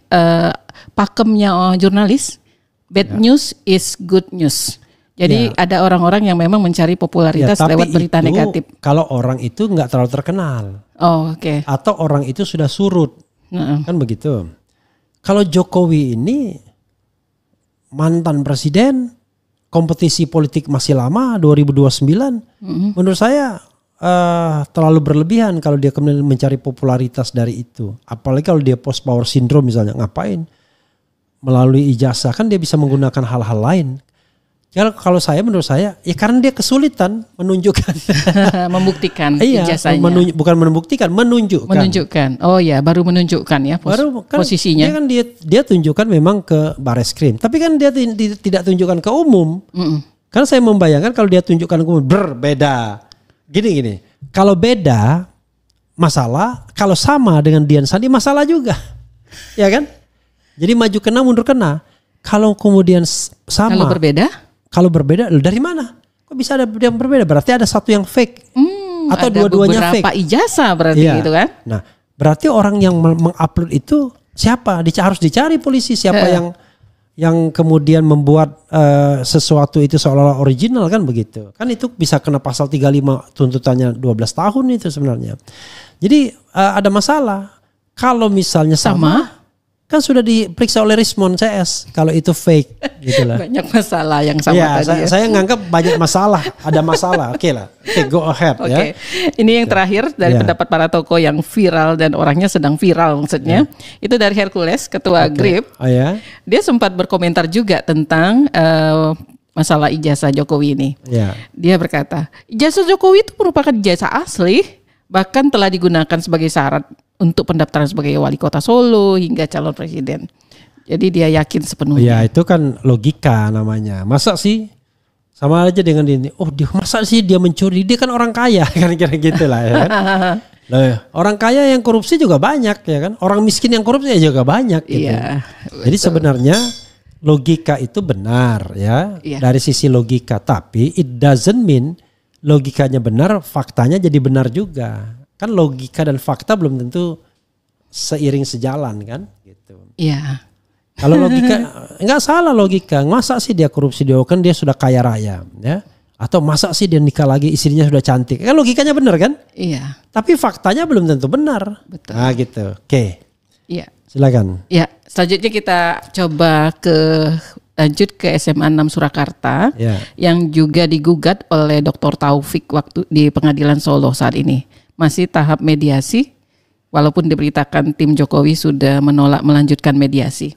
S2: pakemnya jurnalis, bad news is good news. Jadi ada orang-orang yang memang mencari popularitas lewat berita negatif.
S1: Kalau orang itu nggak terlalu terkenal. Atau orang itu sudah surut. Kan begitu. Kalau Jokowi ini mantan presiden, kompetisi politik masih lama 2029. Menurut saya terlalu berlebihan kalau dia kemudian mencari popularitas dari itu. Apalagi kalau dia post power syndrome misalnya, ngapain? Melalui ijazah kan dia bisa menggunakan hal-hal lain. Ya kalau menurut saya ya karena dia kesulitan menunjukkan
S2: membuktikan ijazahnya.
S1: Bukan menunjukkan. Oh ya, baru menunjukkan ya posisinya. Dia tunjukkan memang ke Bareskrim, tapi kan dia tidak tunjukkan ke umum. Karena saya membayangkan kalau dia tunjukkan ke umum berbeda. Gini. Kalau beda masalah, kalau sama dengan Dian Sandi masalah juga. Ya kan? Jadi maju kena mundur kena. Kalau kemudian sama. Kalau berbeda dari mana? Kok bisa ada yang berbeda? Berarti ada satu yang fake. Atau
S2: dua-duanya fake. Ada beberapa ijazah berarti gitu kan?
S1: Nah, Berarti orang yang mengupload itu siapa? Harus dicari polisi siapa yang kemudian membuat sesuatu itu seolah-olah original kan begitu. Kan itu bisa kena pasal 35 tuntutannya 12 tahun itu sebenarnya. Jadi ada masalah. Kalau misalnya sama kan sudah diperiksa oleh Rismond CS kalau itu fake gitu lah.
S2: Banyak masalah yang sama tadi.
S1: Saya nganggap banyak masalah, ada masalah. Oke lah. Go ahead ya.
S2: Ini yang terakhir dari pendapat para tokoh yang viral dan orangnya sedang viral maksudnya. Itu dari Hercules, ketua GRIP. Dia sempat berkomentar juga tentang masalah ijazah Jokowi ini. Dia berkata, ijazah Jokowi itu merupakan ijazah asli, bahkan telah digunakan sebagai syarat untuk pendaftaran sebagai wali kota Solo hingga calon presiden. Jadi dia yakin sepenuhnya.
S1: Ya itu kan logika namanya. Masa sih sama aja dengan ini. Oh dia masa sih dia mencuri? Dia kan orang kaya kan kira gitu lah ya kan. Orang kaya yang korupsi juga banyak ya kan. Orang miskin yang korupsi juga banyak gitu.
S2: Iya,
S1: jadi sebenarnya logika itu benar ya dari sisi logika. Tapi it doesn't mean logikanya benar, faktanya jadi benar juga. Kan logika dan fakta belum tentu seiring sejalan kan gitu.
S2: Iya.
S1: Kalau logika enggak salah logika. Masa sih dia korupsi, dia kan dia sudah kaya raya ya. Atau masa sih dia nikah lagi istrinya sudah cantik. Kan logikanya benar kan?
S2: Iya.
S1: Tapi faktanya belum tentu benar.
S2: Betul.
S1: Nah gitu. Oke.
S2: Iya.
S1: Silakan.
S2: Ya, selanjutnya kita coba lanjut ke SMA 6 Surakarta yang juga digugat oleh Dr. Taufik waktu di Pengadilan Solo saat ini. Masih tahap mediasi, walaupun diberitakan tim Jokowi sudah menolak melanjutkan mediasi.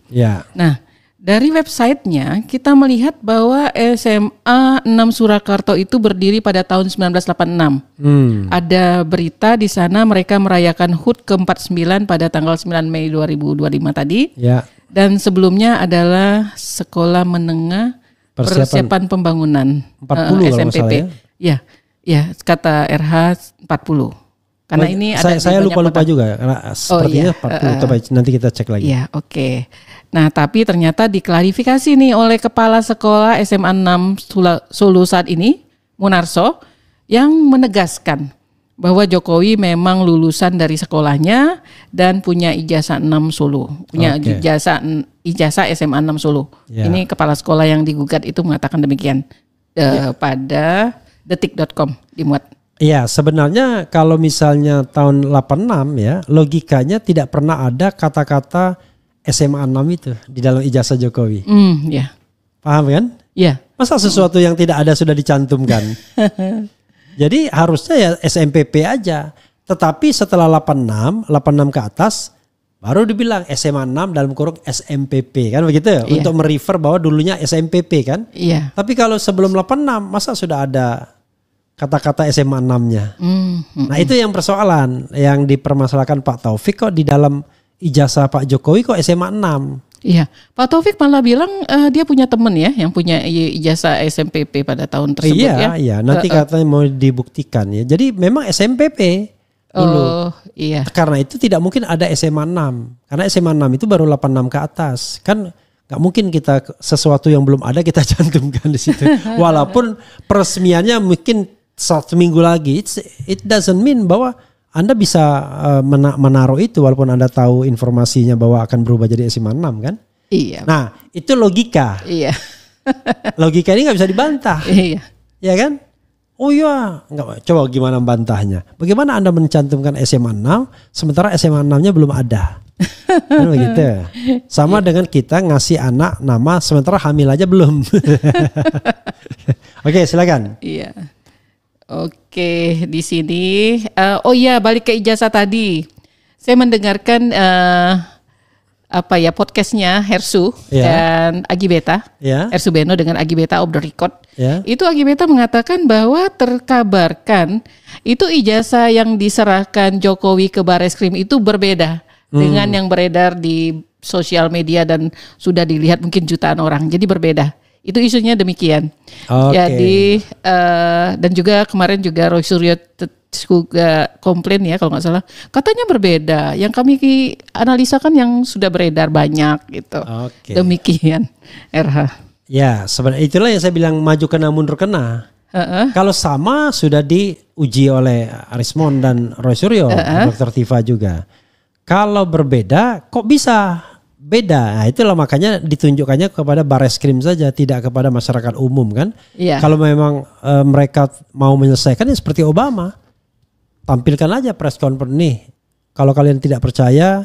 S2: Nah, dari websitenya kita melihat bahwa SMA 6 Surakarta itu berdiri pada tahun 1986. Ada berita di sana mereka merayakan HUT ke-49 pada tanggal 9 Mei 2025 tadi. Dan sebelumnya adalah Sekolah Menengah Persiapan Pembangunan
S1: 40
S2: SMPP. Ya, kata RH 40. Karena ini ada
S1: saya lupa juga karena sepertinya 40. Nanti kita cek lagi.
S2: Ya, oke. Nah, tapi ternyata diklarifikasi nih oleh Kepala Sekolah SMA 6 Solo saat ini, Munarso, yang menegaskan bahwa Jokowi memang lulusan dari sekolahnya dan punya ijazah 6 Solo, punya ijazah SMA 6 Solo. Ini kepala sekolah yang digugat itu mengatakan demikian pada detik.com dimuat.
S1: Iya, sebenarnya kalau misalnya tahun 86 ya, logikanya tidak pernah ada kata-kata SMA 6 itu di dalam ijazah Jokowi. Paham kan?
S2: Iya.
S1: Masa sesuatu yang tidak ada sudah dicantumkan? Jadi harusnya ya SMPP aja. Tetapi setelah 86 ke atas baru dibilang SMA 6 dalam kurung SMPP kan begitu? Untuk merefer bahwa dulunya SMPP kan? Tapi kalau sebelum 86 masa sudah ada kata-kata SMA 6-nya. Nah itu yang persoalan yang dipermasalahkan Pak Taufik, kok di dalam ijazah Pak Jokowi kok SMA 6.
S2: Iya, Pak Taufik malah bilang dia punya teman ya yang punya ijazah SMPP pada tahun tersebut ya.
S1: Iya, nanti katanya mau dibuktikan ya. Jadi memang SMPP dulu. Karena itu tidak mungkin ada SMA 6. Karena SMA 6 itu baru 86 ke atas. Kan gak mungkin kita sesuatu yang belum ada kita cantumkan di situ. Walaupun peresmiannya mungkin 1 minggu lagi, it doesn't mean bahwa Anda bisa menaruh itu walaupun Anda tahu informasinya bahwa akan berubah jadi SMA 6 kan?
S2: Iya.
S1: Nah itu logika.
S2: Iya.
S1: Logika ini gak bisa dibantah.
S2: Iya.
S1: Ya kan? Oh iya. Coba gimana bantahnya? Bagaimana Anda mencantumkan SMA 6 sementara SMA 6-nya belum ada? Kan begitu. Sama dengan kita ngasih anak nama sementara hamil aja belum. Oke, silakan.
S2: Iya. Oke, di sini balik ke ijazah tadi. Saya mendengarkan podcastnya Hersu dan Agi Beta. Hersu Beno dengan Agi Beta off the record. Itu Agi Beta mengatakan bahwa terkabarkan itu ijazah yang diserahkan Jokowi ke Bareskrim itu berbeda dengan yang beredar di sosial media dan sudah dilihat mungkin jutaan orang. Jadi berbeda. Itu isunya demikian. Jadi dan juga kemarin juga Roy Suryo juga komplain ya kalau nggak salah, katanya berbeda. Yang kami analisakan yang sudah beredar banyak gitu. Demikian RH.
S1: Ya sebenarnya itulah yang saya bilang maju kena mundur kena. Kalau sama sudah diuji oleh Rismond dan Roy Suryo, Dr. Tifa juga. Kalau berbeda kok bisa beda? Nah, itulah makanya ditunjukkannya kepada Bareskrim saja, tidak kepada masyarakat umum kan.
S2: Iya.
S1: Kalau memang mereka mau menyelesaikan ya seperti Obama, tampilkan aja press conference nih. Kalau kalian tidak percaya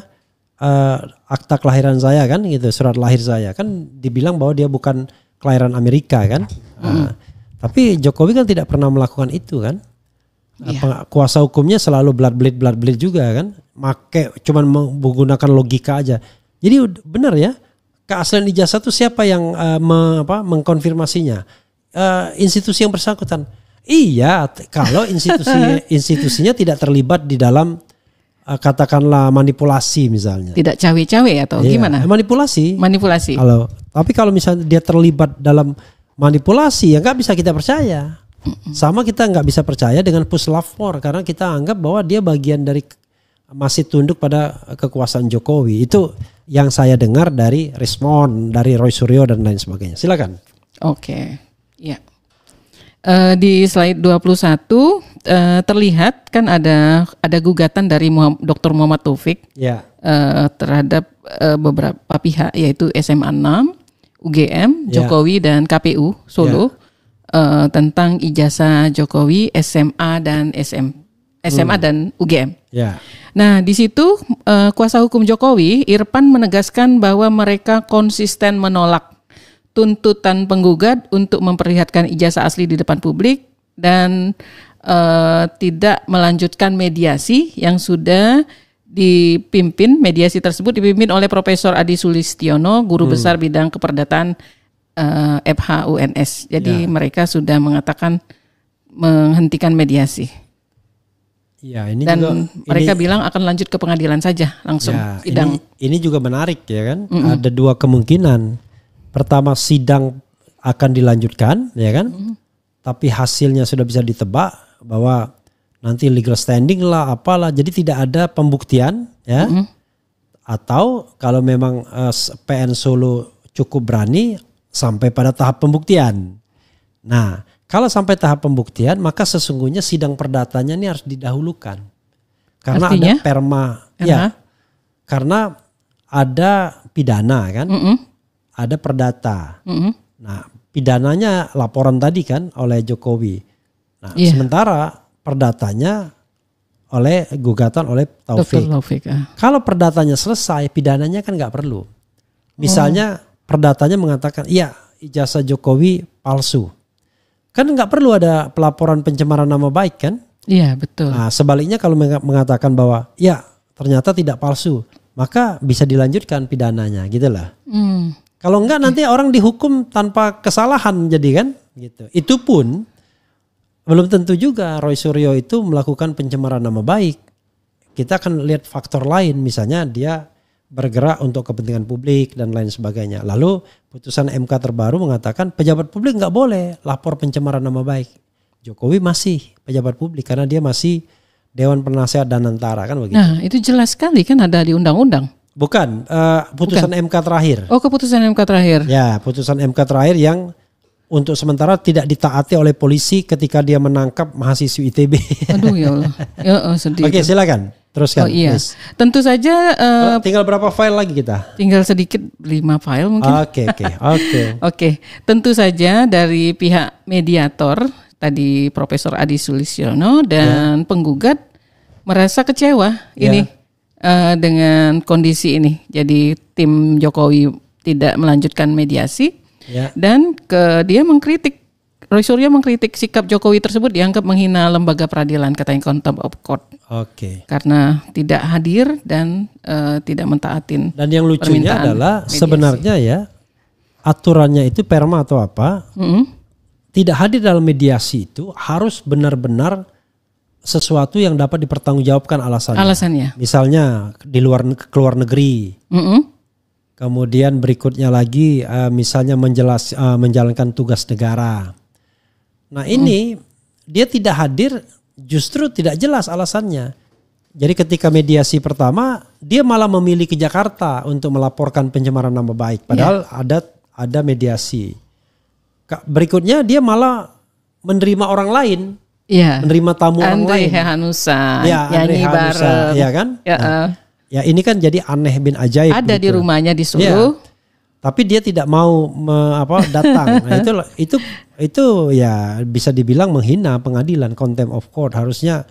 S1: akta kelahiran saya kan gitu, surat lahir saya kan dibilang bahwa dia bukan kelahiran Amerika kan. Tapi Jokowi kan tidak pernah melakukan itu kan. Kuasa hukumnya selalu blood bleed juga kan. Cuman menggunakan logika aja. Jadi benar ya, keaslian ijazah itu siapa yang mengkonfirmasinya? Institusi yang bersangkutan. Iya, kalau institusinya tidak terlibat di dalam katakanlah manipulasi misalnya.
S2: Tidak cawe-cawe atau gimana?
S1: Manipulasi. Tapi kalau misalnya dia terlibat dalam manipulasi ya nggak bisa kita percaya. Sama kita nggak bisa percaya dengan puslapor karena kita anggap bahwa dia bagian dari masih tunduk pada kekuasaan Jokowi. Itu yang saya dengar dari respon dari Roy Suryo dan lain sebagainya. Silakan.
S2: Oke. Ya. Di slide 21 terlihat kan ada gugatan dari Dr. Muhammad Taufik terhadap beberapa pihak yaitu SMA 6, UGM, Jokowi dan KPU Solo tentang ijazah Jokowi SMA dan UGM. Nah, di situ kuasa hukum Jokowi, Irfan menegaskan bahwa mereka konsisten menolak tuntutan penggugat untuk memperlihatkan ijazah asli di depan publik dan tidak melanjutkan mediasi yang sudah dipimpin. Mediasi tersebut dipimpin oleh Profesor Adi Sulistiono, guru besar bidang keperdataan FH UNS. Jadi mereka sudah mengatakan menghentikan mediasi.
S1: Ya, ini
S2: dan
S1: juga,
S2: mereka bilang akan lanjut ke pengadilan saja langsung sidang.
S1: Ini juga menarik ya kan. Ada dua kemungkinan. Pertama sidang akan dilanjutkan ya kan. Tapi hasilnya sudah bisa ditebak bahwa nanti legal standing lah apalah. Jadi tidak ada pembuktian ya. Atau kalau memang PN Solo cukup berani sampai pada tahap pembuktian. Nah, kalau sampai tahap pembuktian, maka sesungguhnya sidang perdatanya ini harus didahulukan. Karena artinya? Ada perma, karena ada pidana kan, ada perdata. Nah, pidananya laporan tadi kan oleh Jokowi. Nah, sementara perdatanya oleh gugatan oleh Taufik. Kalau perdatanya selesai, pidananya kan nggak perlu. Misalnya perdatanya mengatakan, iya ijazah Jokowi palsu. Kan nggak perlu ada pelaporan pencemaran nama baik kan?
S2: Iya betul.
S1: Nah, sebaliknya kalau mengatakan bahwa ya ternyata tidak palsu, maka bisa dilanjutkan pidananya, gitulah. Kalau enggak nanti orang dihukum tanpa kesalahan jadi kan? Gitu. Itu pun belum tentu juga Roy Suryo itu melakukan pencemaran nama baik. Kita akan lihat faktor lain, misalnya dia bergerak untuk kepentingan publik dan lain sebagainya. Lalu putusan MK terbaru mengatakan pejabat publik nggak boleh lapor pencemaran nama baik. Jokowi masih pejabat publik karena dia masih Dewan Penasehat Danantara kan begitu.
S2: Nah itu jelas sekali kan ada di undang-undang.
S1: Bukan, putusan MK terakhir.
S2: Oh keputusan MK terakhir.
S1: Ya putusan MK terakhir yang untuk sementara tidak ditaati oleh polisi ketika dia menangkap mahasiswi ITB. Aduh ya Allah. Sedih. Oke silakan. Teruskan.
S2: Oh iya. Tentu saja.
S1: Tinggal berapa file lagi kita?
S2: Tinggal sedikit 5 file mungkin. Oke. Tentu saja dari pihak mediator tadi Profesor Adi Sulistiono dan penggugat merasa kecewa ini dengan kondisi ini. Jadi tim Jokowi tidak melanjutkan mediasi dan dia mengkritik. Roy Suryo mengkritik sikap Jokowi tersebut dianggap menghina lembaga peradilan, katanya contempt of court. Karena tidak hadir dan tidak mentaatin.
S1: Dan yang lucunya adalah mediasi. Sebenarnya ya aturannya itu perma atau apa, tidak hadir dalam mediasi itu harus benar-benar sesuatu yang dapat dipertanggungjawabkan alasannya. Misalnya di keluar negeri. Kemudian berikutnya lagi misalnya menjalankan tugas negara. Nah ini dia tidak hadir justru tidak jelas alasannya. Jadi ketika mediasi pertama dia malah memilih ke Jakarta untuk melaporkan pencemaran nama baik. Padahal ada mediasi. Berikutnya dia malah menerima orang lain. Menerima tamu orang lain.
S2: Andre Hanusa.
S1: Andre Hanusa. Ya kan? Ya ini kan jadi aneh bin ajaib.
S2: Ada
S1: gitu.
S2: di rumahnya di Solo.
S1: Ya, tapi dia tidak mau datang. Nah, itu ya bisa dibilang menghina pengadilan, contempt of court. Harusnya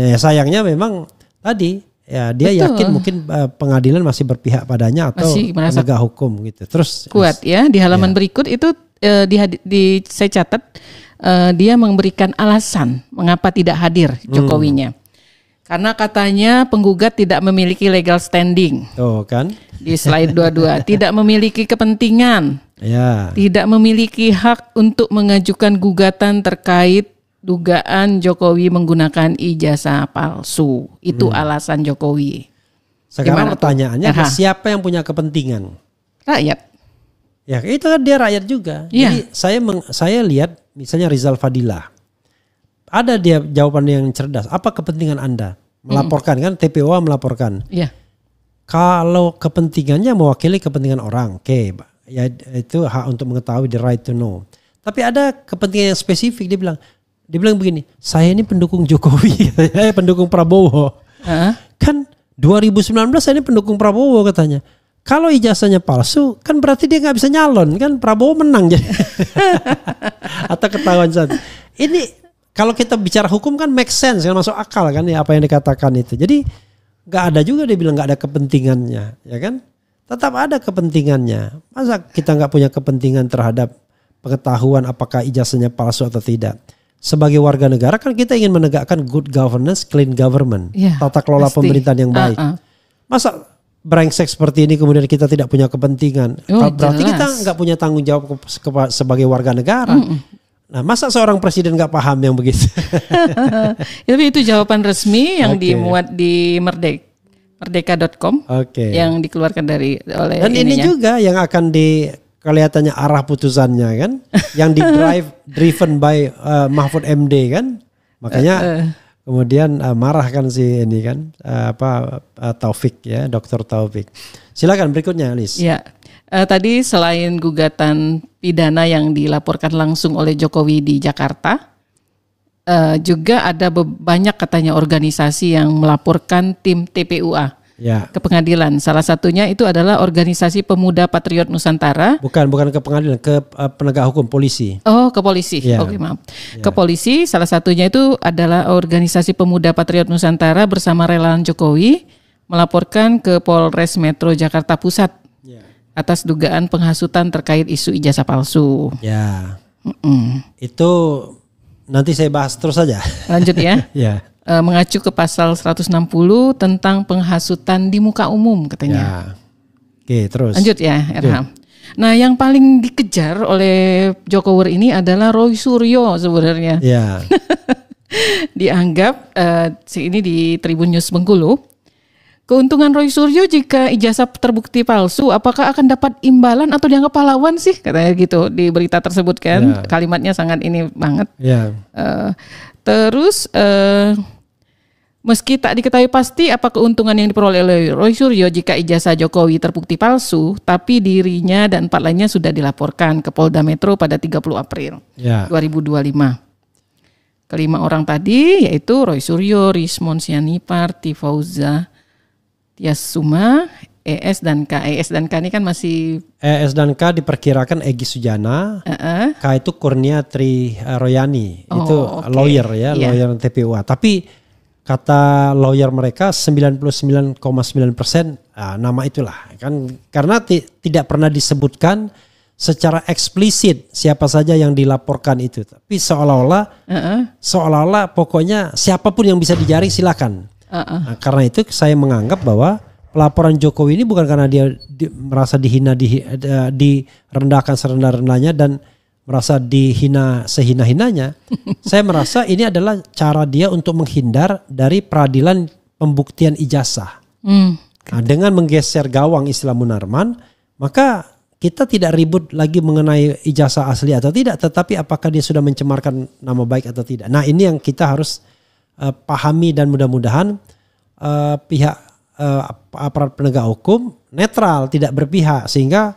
S1: ya sayangnya memang tadi ya dia
S2: Betul.
S1: yakin mungkin pengadilan masih berpihak padanya atau penegak hukum gitu. Terus
S2: kuat ya di halaman berikut itu saya catat dia memberikan alasan mengapa tidak hadir Jokowinya. Karena katanya penggugat tidak memiliki legal standing.
S1: Tuh kan.
S2: Di slide 22 tidak memiliki kepentingan.
S1: Ya.
S2: Tidak memiliki hak untuk mengajukan gugatan terkait dugaan Jokowi menggunakan ijazah palsu. Itu alasan Jokowi.
S1: Sekarang pertanyaannya siapa yang punya kepentingan?
S2: Rakyat.
S1: Ya itu kan dia rakyat juga.
S2: Ya.
S1: Jadi saya lihat misalnya Rizal Fadilah. Ada dia jawaban yang cerdas. Apa kepentingan Anda? Melaporkan kan TPOA melaporkan.
S2: Iya.
S1: Kalau kepentingannya mewakili kepentingan orang, oke. Ya itu hak untuk mengetahui, the right to know. Tapi ada kepentingan yang spesifik, dia bilang begini, saya ini pendukung Jokowi, saya pendukung Prabowo. Kan 2019 saya ini pendukung Prabowo katanya. Kalau ijazahnya palsu kan berarti dia nggak bisa nyalon kan, Prabowo menang jadi. Atau ketahuan saat ini. Kalau kita bicara hukum kan make sense kan, masuk akal kan ya apa yang dikatakan itu. Jadi nggak ada juga dia bilang nggak ada kepentingannya, ya kan? Tetap ada kepentingannya. Masa kita nggak punya kepentingan terhadap pengetahuan apakah ijazahnya palsu atau tidak? Sebagai warga negara kan kita ingin menegakkan good governance, clean government, tata kelola pemerintahan yang baik. Masa brengsek seperti ini kemudian kita tidak punya kepentingan? Berarti kita nggak punya tanggung jawab sebagai warga negara. Nah, masa seorang presiden nggak paham yang begitu?
S2: Tapi itu jawaban resmi yang dimuat di merdeka.com yang dikeluarkan oleh
S1: dan ini juga yang akan kelihatannya arah putusannya kan, yang driven by Mahfud MD kan, makanya kemudian marah kan si ini kan Taufik ya, Dr. Taufik. Silakan berikutnya, Lis.
S2: Ya. Tadi selain gugatan pidana yang dilaporkan langsung oleh Jokowi di Jakarta, juga ada banyak katanya organisasi yang melaporkan tim TPUA ke pengadilan. Salah satunya itu adalah Organisasi Pemuda Patriot Nusantara.
S1: Bukan ke pengadilan, ke penegak hukum, polisi.
S2: Oh, ke polisi. Oke, maaf. Ke polisi, salah satunya itu adalah Organisasi Pemuda Patriot Nusantara bersama relawan Jokowi melaporkan ke Polres Metro Jakarta Pusat atas dugaan penghasutan terkait isu ijazah palsu.
S1: Ya. Itu nanti saya bahas terus saja.
S2: Lanjut ya.
S1: Ya.
S2: Mengacu ke pasal 160 tentang penghasutan di muka umum katanya.
S1: Ya. Oke, terus.
S2: Lanjut ya, Erham. Nah, yang paling dikejar oleh Jokowi ini adalah Roy Suryo sebenarnya.
S1: Ya.
S2: Dianggap ini di Tribun News Bengkulu. Keuntungan Roy Suryo jika ijazah terbukti palsu, apakah akan dapat imbalan atau dianggap pahlawan sih? Katanya gitu di berita tersebut kan. Kalimatnya sangat ini banget. Terus meski tak diketahui pasti apa keuntungan yang diperoleh oleh Roy Suryo jika ijazah Jokowi terbukti palsu, tapi dirinya dan 4 lainnya sudah dilaporkan ke Polda Metro pada 30 April 2025. Kelima orang tadi yaitu Roy Suryo, Rismon Sianipar, Tifauza Tiasuma, ES dan K. ES dan K ini kan masih...
S1: ES dan K diperkirakan Egy Sujana, K itu Kurnia Tri Royani, itu lawyer ya, lawyer TPUA. Tapi kata lawyer mereka 99,9% nama itulah. Kan karena tidak pernah disebutkan secara eksplisit siapa saja yang dilaporkan itu. Tapi seolah-olah pokoknya siapapun yang bisa dijaring silakan. Nah, karena itu saya menganggap bahwa pelaporan Jokowi ini bukan karena dia merasa dihina, direndahkan serendah-rendahnya dan merasa dihina sehina-hinanya. Saya merasa ini adalah cara dia untuk menghindar dari peradilan pembuktian ijazah. Nah, dengan menggeser gawang istilah Munarman, maka kita tidak ribut lagi mengenai ijazah asli atau tidak, tetapi apakah dia sudah mencemarkan nama baik atau tidak. Nah, ini yang kita harus pahami dan mudah-mudahan pihak aparat penegak hukum netral, tidak berpihak sehingga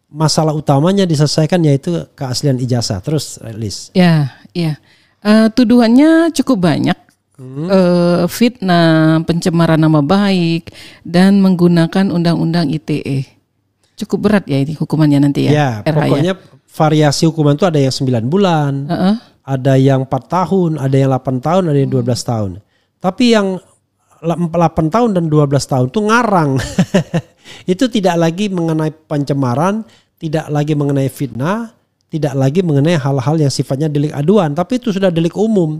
S1: masalah utamanya diselesaikan yaitu keaslian ijazah. Terus Liz.
S2: Ya. Tuduhannya cukup banyak fitnah, pencemaran nama baik, dan menggunakan undang-undang ITE. Cukup berat ya ini hukumannya nanti ya.
S1: Ya, pokoknya variasi hukuman itu ada yang 9 bulan, ada yang 4 tahun, ada yang 8 tahun, ada yang 12 tahun. Tapi yang 8 tahun dan 12 tahun itu ngarang. Itu tidak lagi mengenai pencemaran, tidak lagi mengenai fitnah, tidak lagi mengenai hal-hal yang sifatnya delik aduan, tapi itu sudah delik umum,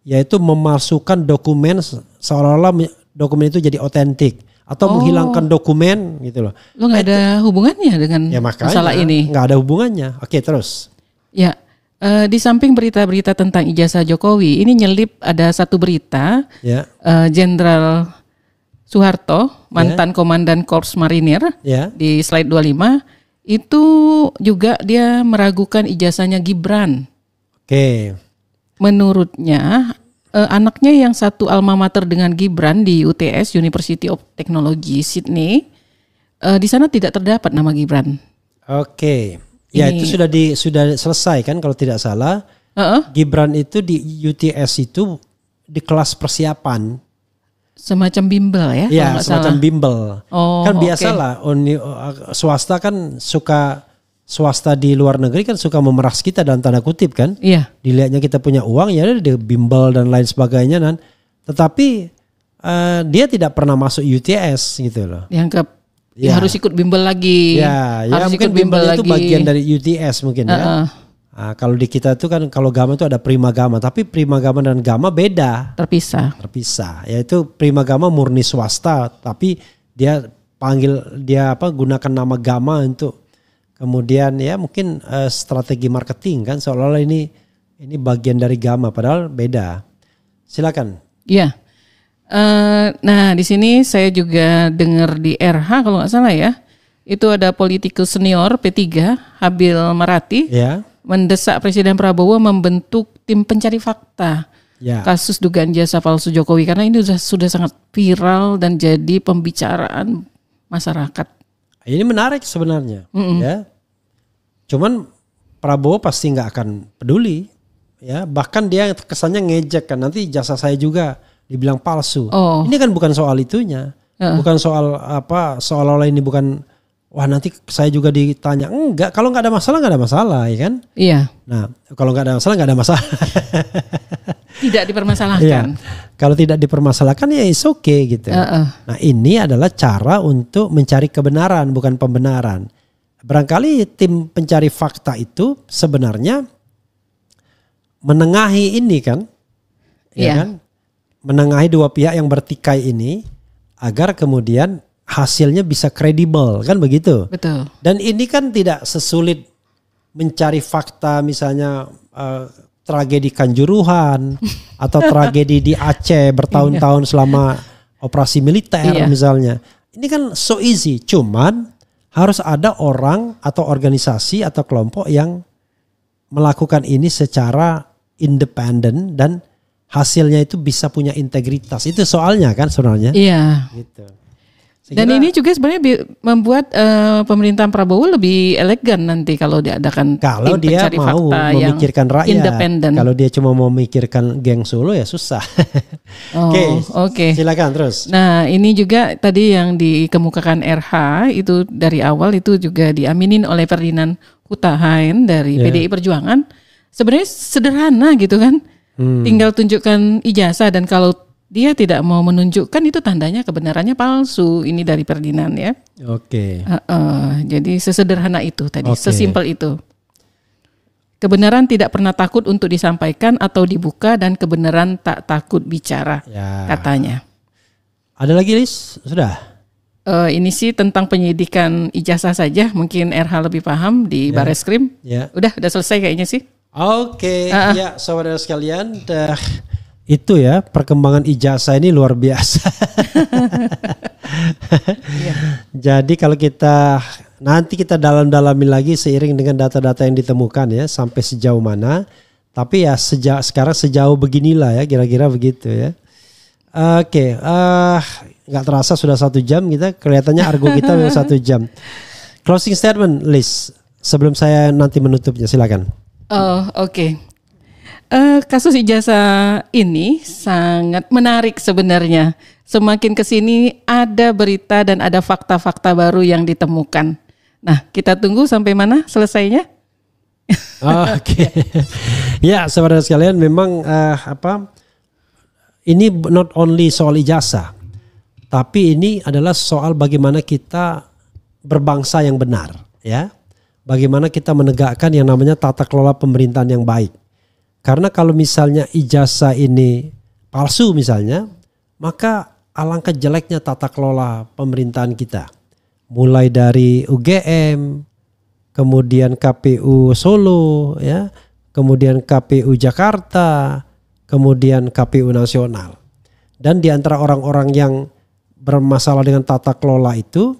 S1: yaitu memasukkan dokumen seolah-olah dokumen itu jadi otentik atau menghilangkan dokumen gitu loh.
S2: Lo nggak ada hubungannya dengan masalah ini?
S1: Nggak ada hubungannya. Oke, terus.
S2: Ya. Di samping berita-berita tentang ijazah Jokowi, ini nyelip ada satu berita Jenderal Soeharto, mantan Komandan Korps Marinir, di slide 25, itu juga dia meragukan ijazahnya Gibran.
S1: Oke.
S2: Menurutnya, anaknya yang satu alma mater dengan Gibran di UTS, University of Technology Sydney, di sana tidak terdapat nama Gibran.
S1: Oke. Ya ini, itu sudah selesai kan kalau tidak salah. Gibran itu di UTS itu di kelas persiapan.
S2: Semacam bimbel ya?
S1: Ya semacam bimbel. Kan biasalah swasta kan swasta di luar negeri kan suka memeras kita dalam tanda kutip kan.
S2: Iya.
S1: Dilihatnya kita punya uang ya di bimbel dan lain sebagainya kan. Tetapi dia tidak pernah masuk UTS gitu loh.
S2: Dianggap harus ikut bimbel lagi.
S1: Ya mungkin bimbel itu bagian dari UTS mungkin ya. Nah, kalau di kita tuh kan kalau gama itu ada prima gama, tapi prima gama dan gama beda.
S2: Terpisah.
S1: Yaitu prima gama murni swasta, tapi dia gunakan nama gama untuk kemudian ya mungkin strategi marketing kan seolah-olah ini bagian dari gama padahal beda. Silakan.
S2: Iya. Nah di sini saya juga dengar di RH kalau nggak salah ya, itu ada politikus senior P3 Habil Marati mendesak Presiden Prabowo membentuk tim pencari fakta kasus dugaan jasa palsu Jokowi karena ini sudah sangat viral dan jadi pembicaraan masyarakat.
S1: Ini menarik sebenarnya, ya. Cuman Prabowo pasti nggak akan peduli, ya. Bahkan dia kesannya ngejek kan nanti jasa saya juga dibilang palsu. Ini kan bukan soal itunya. Bukan soal seolah-olah ini bukan wah nanti saya juga ditanya. Enggak, kalau nggak ada masalah ya kan?
S2: Iya.
S1: Nah, kalau nggak ada masalah.
S2: Tidak dipermasalahkan.
S1: Kalau tidak dipermasalahkan ya is okay gitu. Nah, ini adalah cara untuk mencari kebenaran bukan pembenaran. Barangkali tim pencari fakta itu sebenarnya menengahi ini kan? Ya kan? Menengahi dua pihak yang bertikai ini agar kemudian hasilnya bisa kredibel kan begitu.
S2: Betul.
S1: Dan ini kan tidak sesulit mencari fakta misalnya tragedi Kanjuruhan atau tragedi di Aceh bertahun-tahun selama operasi militer misalnya. Ini kan so easy, cuman harus ada orang atau organisasi atau kelompok yang melakukan ini secara independen dan hasilnya itu bisa punya integritas. Itu soalnya kan sebenarnya.
S2: Iya.
S1: Gitu.
S2: Dan ini juga sebenarnya membuat pemerintahan Prabowo lebih elegan nanti kalau diadakan
S1: kalau
S2: tim
S1: dia
S2: pencari
S1: mau
S2: fakta
S1: memikirkan
S2: yang
S1: rakyat.
S2: independen.
S1: Kalau dia cuma mau memikirkan geng Solo ya susah. Oke. Silakan terus.
S2: Nah, ini juga tadi yang dikemukakan RH itu dari awal itu juga diaminin oleh Ferdinand Huta Hain dari PDI Perjuangan. Sebenarnya sederhana gitu kan. Tinggal tunjukkan ijazah dan kalau dia tidak mau menunjukkan itu tandanya kebenarannya palsu. Ini dari Ferdinand ya.
S1: Oke.
S2: Jadi sesederhana itu tadi, sesimpel itu. Kebenaran tidak pernah takut untuk disampaikan atau dibuka dan kebenaran tak takut bicara, katanya.
S1: Ada lagi Lis? Sudah?
S2: Ini sih tentang penyidikan ijazah saja. Mungkin RH lebih paham di Bareskrim. Udah selesai kayaknya sih.
S1: Oke. Ya saudara sekalian, itu ya perkembangan ijazah ini luar biasa. Jadi kalau nanti kita dalam-dalami lagi seiring dengan data-data yang ditemukan ya sampai sejauh mana. Tapi ya sekarang sejauh beginilah ya kira-kira begitu ya. Oke, nggak terasa sudah 1 jam kita. Kelihatannya argo kita memang 1 jam. Closing statement Liz sebelum saya nanti menutupnya silakan.
S2: Oke. Kasus ijazah ini sangat menarik sebenarnya. Semakin kesini ada berita dan ada fakta-fakta baru yang ditemukan. Nah, kita tunggu sampai mana selesainya?
S1: Oke. Ya, saudara sekalian, memang ini not only soal ijazah, tapi ini adalah soal bagaimana kita berbangsa yang benar, ya. Bagaimana kita menegakkan yang namanya tata kelola pemerintahan yang baik. Karena kalau misalnya ijazah ini palsu misalnya, maka alangkah jeleknya tata kelola pemerintahan kita. Mulai dari UGM, kemudian KPU Solo, ya, kemudian KPU Jakarta, kemudian KPU Nasional. Dan di antara orang-orang yang bermasalah dengan tata kelola itu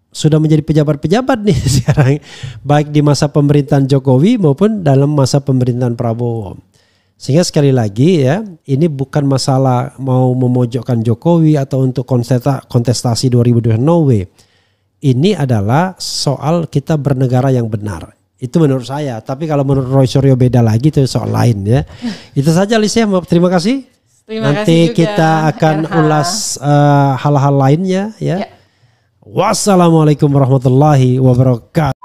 S1: sudah menjadi pejabat-pejabat nih sekarang, baik di masa pemerintahan Jokowi maupun dalam masa pemerintahan Prabowo. Sehingga sekali lagi ya, ini bukan masalah mau memojokkan Jokowi atau untuk kontestasi 2022, no way. Ini adalah soal kita bernegara yang benar. Itu menurut saya. Tapi kalau menurut Roy Suryo beda lagi, itu soal lain ya. Itu saja Alicia, terima kasih. Nanti juga, kita akan ulas hal-hal lainnya ya. Wassalamualaikum warahmatullahi wabarakatuh.